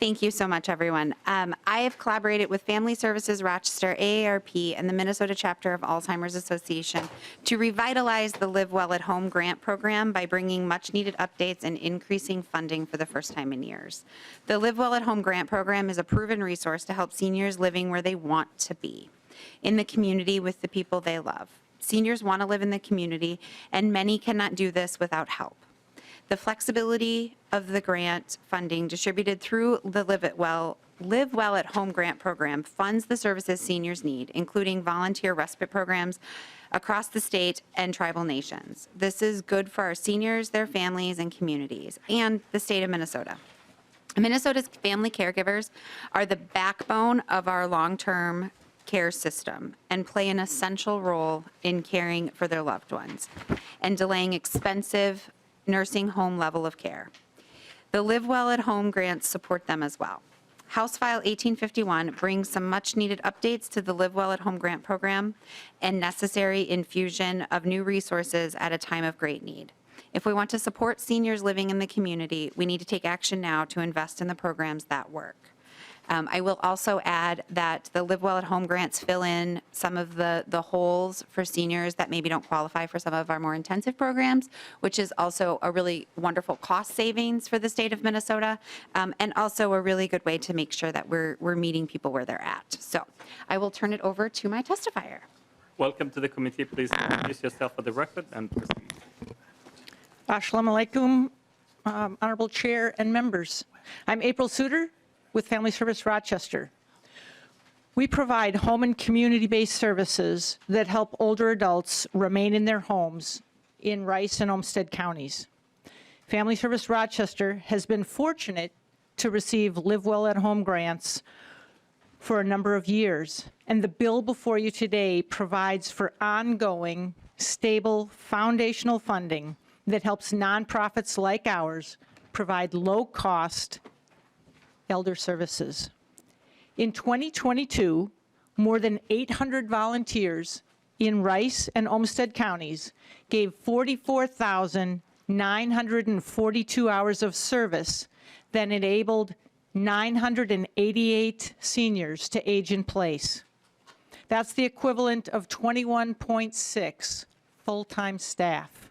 Thank you so much, everyone. I have collaborated with Family Services Rochester, AARP, and the Minnesota chapter of Alzheimer's Association to revitalize the Live Well at Home grant program by bringing much-needed updates and increasing funding for the first time in years. The Live Well at Home grant program is a proven resource to help seniors living where they want to be, in the community with the people they love. Seniors want to live in the community, and many cannot do this without help. The flexibility of the grant funding distributed through the Live Well at Home grant program funds the services seniors need, including volunteer respite programs across the state and tribal nations. This is good for our seniors, their families, and communities, and the state of Minnesota. Minnesota's family caregivers are the backbone of our long-term care system and play an essential role in caring for their loved ones and delaying expensive nursing home level of care. The Live Well at Home grants support them as well. House File 1851 brings some much needed updates to the Live Well at Home grant program and necessary infusion of new resources at a time of great need. If we want to support seniors living in the community, we need to take action now to invest in the programs that work. I will also add that the Live Well at Home grants fill in some of the holes for seniors that maybe don't qualify for some of our more intensive programs, which is also a really wonderful cost savings for the state of Minnesota, and also a really good way to make sure that we're meeting people where they're at. So I will turn it over to my testifier. Welcome to the committee. Please introduce yourself for the record and proceed. Assalamu alaikum, Honorable Chair and members. I'm April Suter with Family Service Rochester. We provide home and community-based services that help older adults remain in their homes in Rice and Olmsted counties. Family Service Rochester has been fortunate to receive Live Well at Home grants for a number of years, and the bill before you today provides for ongoing, stable, foundational funding that helps nonprofits like ours provide low-cost elder services. In 2022, more than 800 volunteers in Rice and Olmsted counties gave 942 hours of service that enabled 988 seniors to age in place. That's the equivalent of 21.6 full-time staff.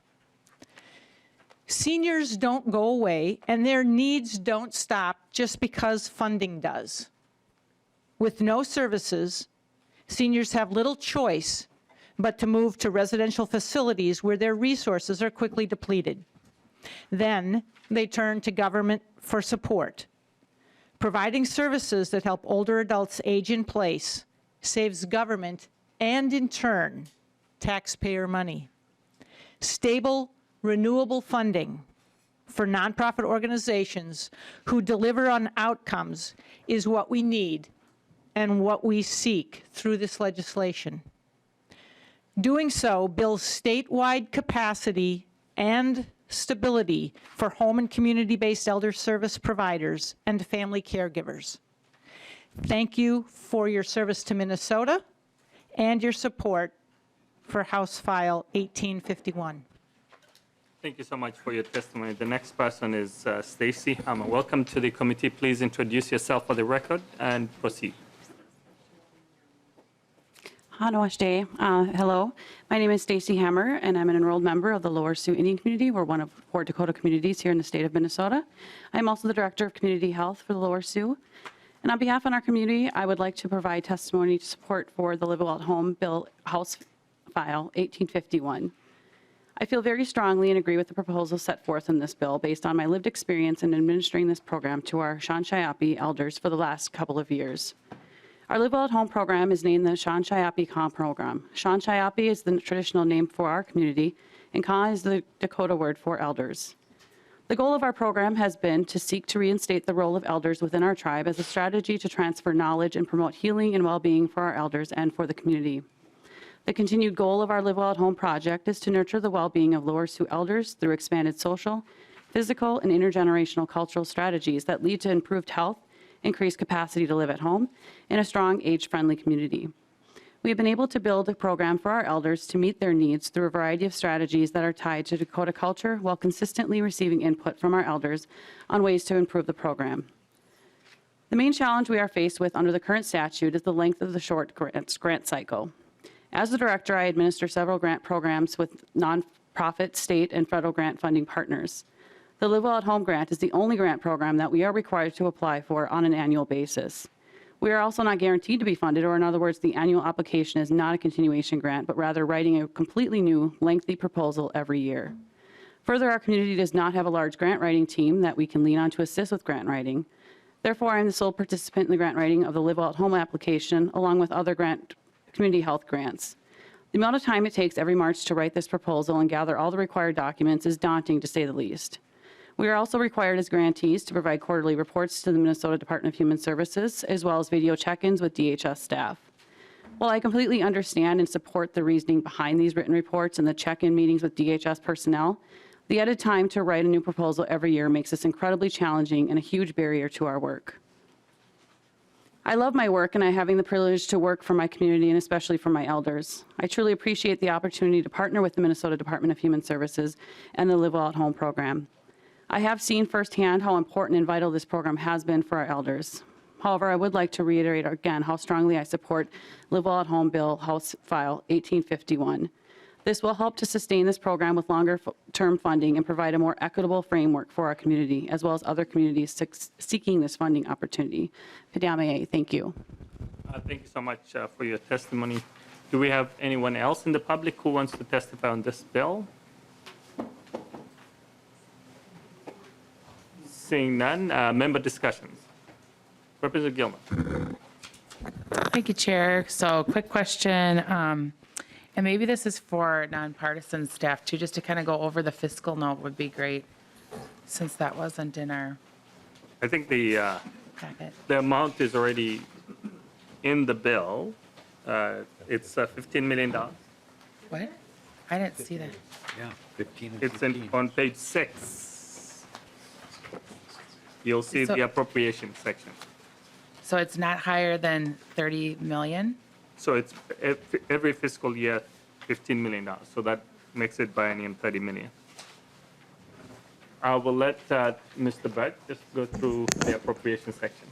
Seniors don't go away, and their needs don't stop just because funding does. With no services, seniors have little choice but to move to residential facilities where their resources are quickly depleted. Then they turn to government for support. Providing services that help older adults age in place saves government and, in turn, taxpayer money. Stable, renewable funding for nonprofit organizations who deliver on outcomes is what we need and what we seek through this legislation. Doing so builds statewide capacity and stability for home and community-based elder service providers and family caregivers. Thank you for your service to Minnesota and your support for House File 1851. Thank you so much for your testimony. The next person is Stacy Hammer. Welcome to the committee. Please introduce yourself for the record and proceed. Hanawashde. Hello, my name is Stacy Hammer, and I'm an enrolled member of the Lower Sioux Indian Community. We're one of 4 Dakota communities here in the state of Minnesota. I'm also the Director of Community Health for the Lower Sioux. And on behalf of our community, I would like to provide testimony to support for the Live Well at Home Bill, House File 1851. I feel very strongly and agree with the proposals set forth in this bill based on my lived experience in administering this program to our Sean Shiapi elders for the last couple of years. Our Live Well at Home program is named the Sean Shiapi Ka program. Sean Shiapi is the traditional name for our community, and Ka is the Dakota word for elders. The goal of our program has been to seek to reinstate the role of elders within our tribe as a strategy to transfer knowledge and promote healing and well-being for our elders and for the community. The continued goal of our Live Well at Home project is to nurture the well-being of Lower Sioux elders through expanded social, physical, and intergenerational cultural strategies that lead to improved health, increased capacity to live at home, and a strong age-friendly community. We have been able to build a program for our elders to meet their needs through a variety of strategies that are tied to Dakota culture while consistently receiving input from our elders on ways to improve the program. The main challenge we are faced with under the current statute is the length of the short grant cycle. As the director, I administer several grant programs with nonprofit, state, and federal grant funding partners. The Live Well at Home grant is the only grant program that we are required to apply for on an annual basis. We are also not guaranteed to be funded, or in other words, the annual application is not a continuation grant, but rather writing a completely new, lengthy proposal every year. Further, our community does not have a large grant writing team that we can lean on to assist with grant writing. Therefore, I am the sole participant in the grant writing of the Live Well at Home application, along with other community health grants. The amount of time it takes every March to write this proposal and gather all the required documents is daunting, to say the least. We are also required as grantees to provide quarterly reports to the Minnesota Department of Human Services, as well as video check-ins with DHS staff. While I completely understand and support the reasoning behind these written reports and the check-in meetings with DHS personnel, the added time to write a new proposal every year makes this incredibly challenging and a huge barrier to our work. I love my work, and I'm having the privilege to work for my community and especially for my elders. I truly appreciate the opportunity to partner with the Minnesota Department of Human Services and the Live Well at Home program. I have seen firsthand how important and vital this program has been for our elders. However, I would like to reiterate again how strongly I support Live Well at Home Bill, House File 1851. This will help to sustain this program with longer-term funding and provide a more equitable framework for our community, as well as other communities seeking this funding opportunity. Pidame, thank you. Thank you so much for your testimony. Do we have anyone else in the public who wants to testify on this bill? Seeing none, member discussions. Representative Gilman. Thank you, Chair. So quick question, and maybe this is for nonpartisan staff too, just to kind of go over the fiscal note would be great, since that wasn't in our I think the amount is already in the bill. It's $15 million. What? I didn't see that. Yeah, 15 and It's 15. on page 6. You'll see So- the appropriation section. So it's not higher than 30 million? So it's every fiscal year, $15 million. So that makes it biennium $30 million. I will let Mr. Buck just go through the appropriation section.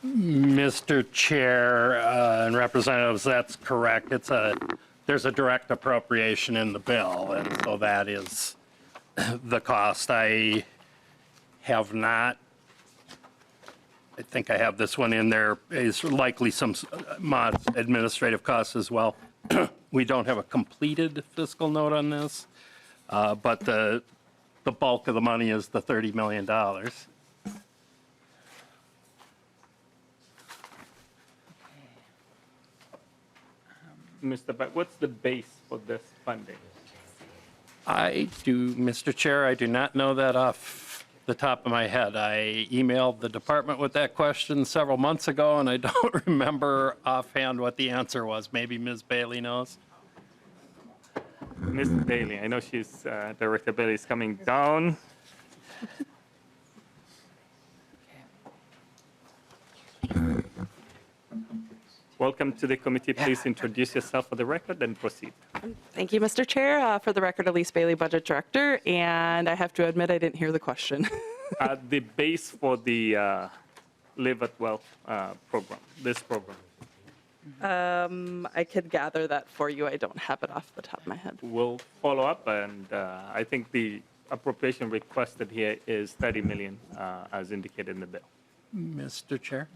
Mr. Chair and representatives, that's correct. There's a direct appropriation in the bill, and so that is the cost. I think I have this one in there. Is likely some modest administrative costs as well. We don't have a completed fiscal note on this, but the bulk of the money is the $30 million. Mr. Buck, what's the base for this funding? Mr. Chair, I do not know that off the top of my head. I emailed the department with that question several months ago, and I don't remember offhand what the answer was. Maybe Ms. Bailey knows. Ms. Bailey, I know she's, Director Bailey is coming down. Welcome to the committee. Please introduce yourself for the record and proceed. Thank you, Mr. Chair. For the record, Elise Bailey, Budget Director, and I have to admit I didn't hear the question. The base for the Live at Wealth program, this program. I could gather that for you. I don't have it off the top of my head. We'll follow up, and I think the appropriation requested here is $30 million, as indicated in the bill. Mr. Chair?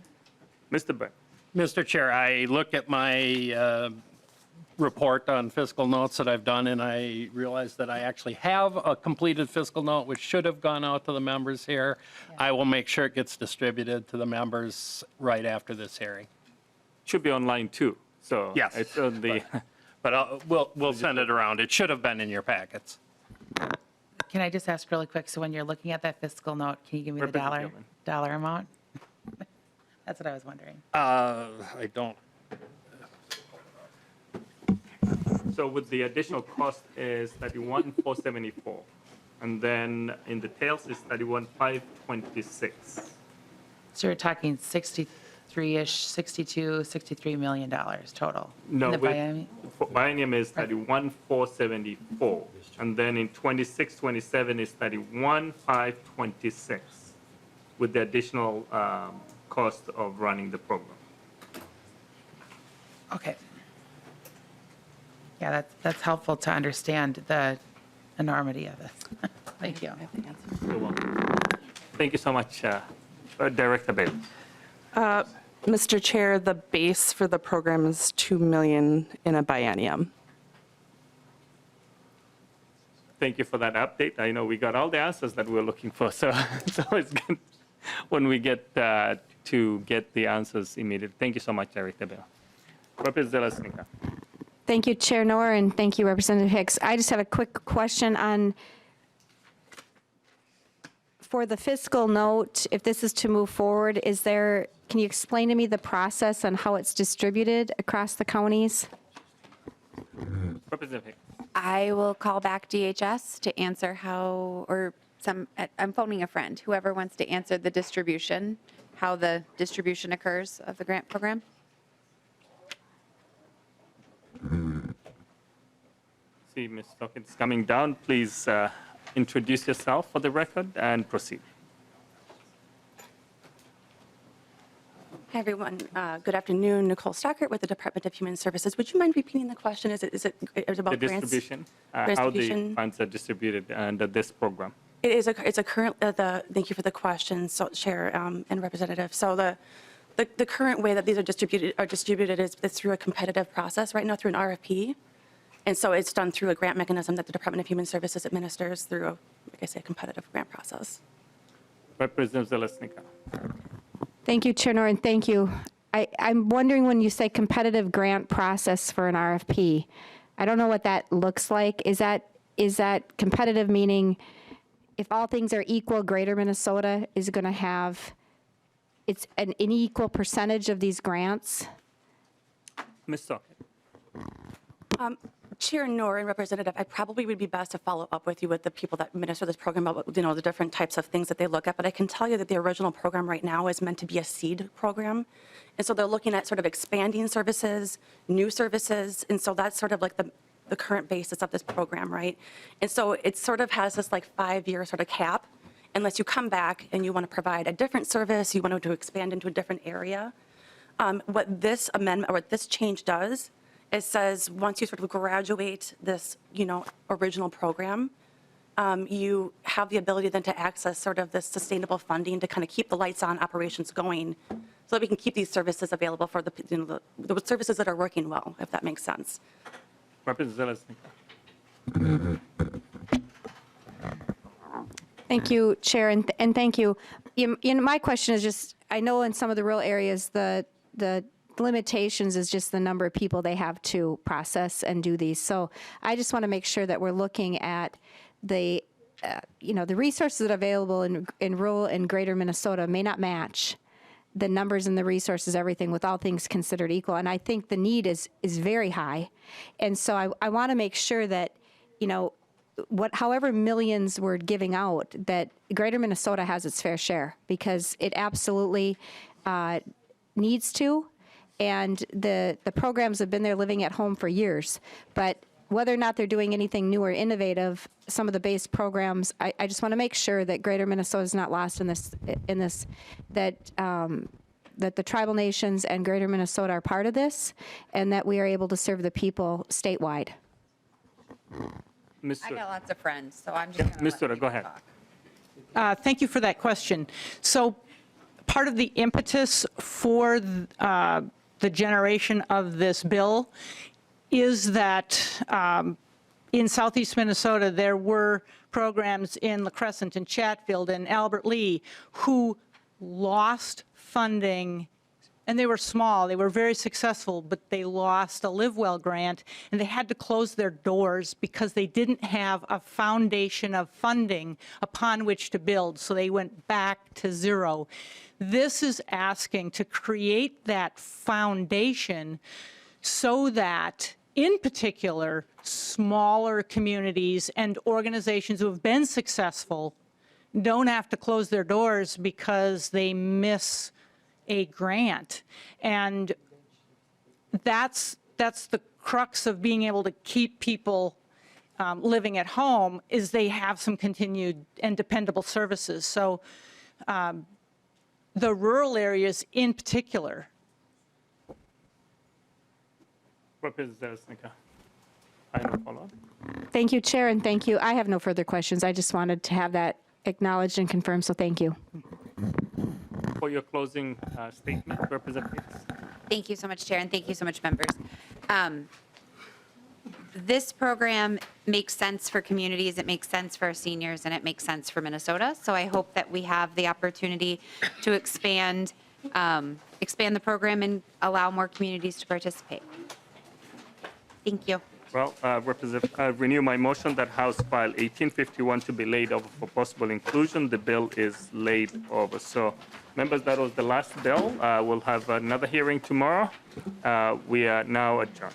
Mr. Burke. Mr. Chair, I look at my report on fiscal notes that I've done, and I realize that I actually have a completed fiscal note, which should have gone out to the members here. Yeah. I will make sure it gets distributed to the members right after this hearing. Should be online too. So yes, it's on the. But we'll send it around. It should have been in your packets. Can I just ask really quick? So when you're looking at that fiscal note, can you give me the dollar amount? That's what I was wondering. I don't. So with the additional cost is 31,474, and then in the tails is 31,526. So you're talking 63-ish, 62, $63 million total. No, the biennium is 31,474, and then in 26-27 is 31,526, with the additional cost of running the program. Okay. Yeah, that's helpful to understand the enormity of this. Thank you. You're welcome. Thank you so much, Director Bailey. Mr. Chair, the base for the program is $2 million in a biennium. Thank you for that update. I know we got all the answers that we were looking for, so it's always good when we get to get the answers immediately. Thank you so much, Director Bailey. Representative Zelesnika. Thank you, Chair Noor, and thank you, Representative Hicks. I just have a quick question on, for the fiscal note, if this is to move forward, can you explain to me the process on how it's distributed across the counties? Representative Hicks. I will call back DHS to answer how, or I'm phoning a friend, whoever wants to answer the distribution, how the distribution occurs of the grant program. See Ms. Stockett is coming down. Please introduce yourself for the record and proceed. Hi, everyone. Good afternoon. Nicole Stockert with the Department of Human Services. Would you mind repeating the question? Is it about The grants? distribution, how the funds are distributed under this program. It's a current, thank you for the question, so Chair and Representative. So the current way that these are distributed is through a competitive process right now through an RFP. And so it's done through a grant mechanism that the Department of Human Services administers through, like I say, a competitive grant process. Representative Zelesnika. Thank you, Chair Noor, and thank you. I'm wondering when you say competitive grant process for an RFP, I don't know what that looks like. Is that competitive meaning if all things are equal, Greater Minnesota is going to have an equal percentage of these grants? Ms. Stockett. Chair Noor and Representative, I probably would be best to follow up with you with the people that administer this program about the different types of things that they look at. But I can tell you that the original program right now is meant to be a seed program. And so they're looking at sort of expanding services, new services. And so that's sort of like the current basis of this program, right? And so it sort of has this like 5-year sort of cap, unless you come back and you want to provide a different service, you want to expand into a different area. What this amendment or what this change does is says once you sort of graduate this, original program, you have the ability then to access sort of this sustainable funding to kind of keep the lights on operations going so that we can keep these services available for the services that are working well, if that makes sense. Representative. Thank you, Chair, and thank you. My question is just, I know in some of the rural areas, the limitations is just the number of people they have to process and do these. So I just want to make sure that we're looking at the resources that are available in rural and greater Minnesota may not match the numbers and the resources, everything, with all things considered equal. And I think the need is very high. And so I want to make sure that, however millions we're giving out, that greater Minnesota has its fair share, because it absolutely needs to. And the programs have been there living at home for years. But whether or not they're doing anything new or innovative, some of the base programs, I just want to make sure that greater Minnesota is not lost in this, that the tribal nations and greater Minnesota are part of this, and that we are able to serve the people statewide. I got lots of friends, so I'm just going to Mr. Go ahead. Thank you for that question. So part of the impetus for the generation of this bill is that in southeast Minnesota, there were programs in La Crescent and Chatfield and Albert Lee who lost funding, and they were small. They were very successful, but they lost a Live Well grant, and they had to close their doors because they didn't have a foundation of funding upon which to build, so they went back to zero. This is asking to create that foundation so that, in particular, smaller communities and organizations who have been successful don't have to close their doors because they miss a grant. And that's the crux of being able to keep people living at home, is they have some continued and dependable services. So the rural areas in particular. Representative Snicker. I have a follow-up. Thank you, Chair, and thank you. I have no further questions. I just wanted to have that acknowledged and confirmed, so thank you. For your closing statement, Representative Hicks. Thank you so much, Chair, and thank you so much, members. This program makes sense for communities, it makes sense for our seniors, and it makes sense for Minnesota. So I hope that we have the opportunity to expand the program and allow more communities to participate. Thank you. Well, renew my motion that House File 1851 to be laid over for possible inclusion. The bill is laid over. So, members, that was the last bill. We'll have another hearing tomorrow. We are now adjourned.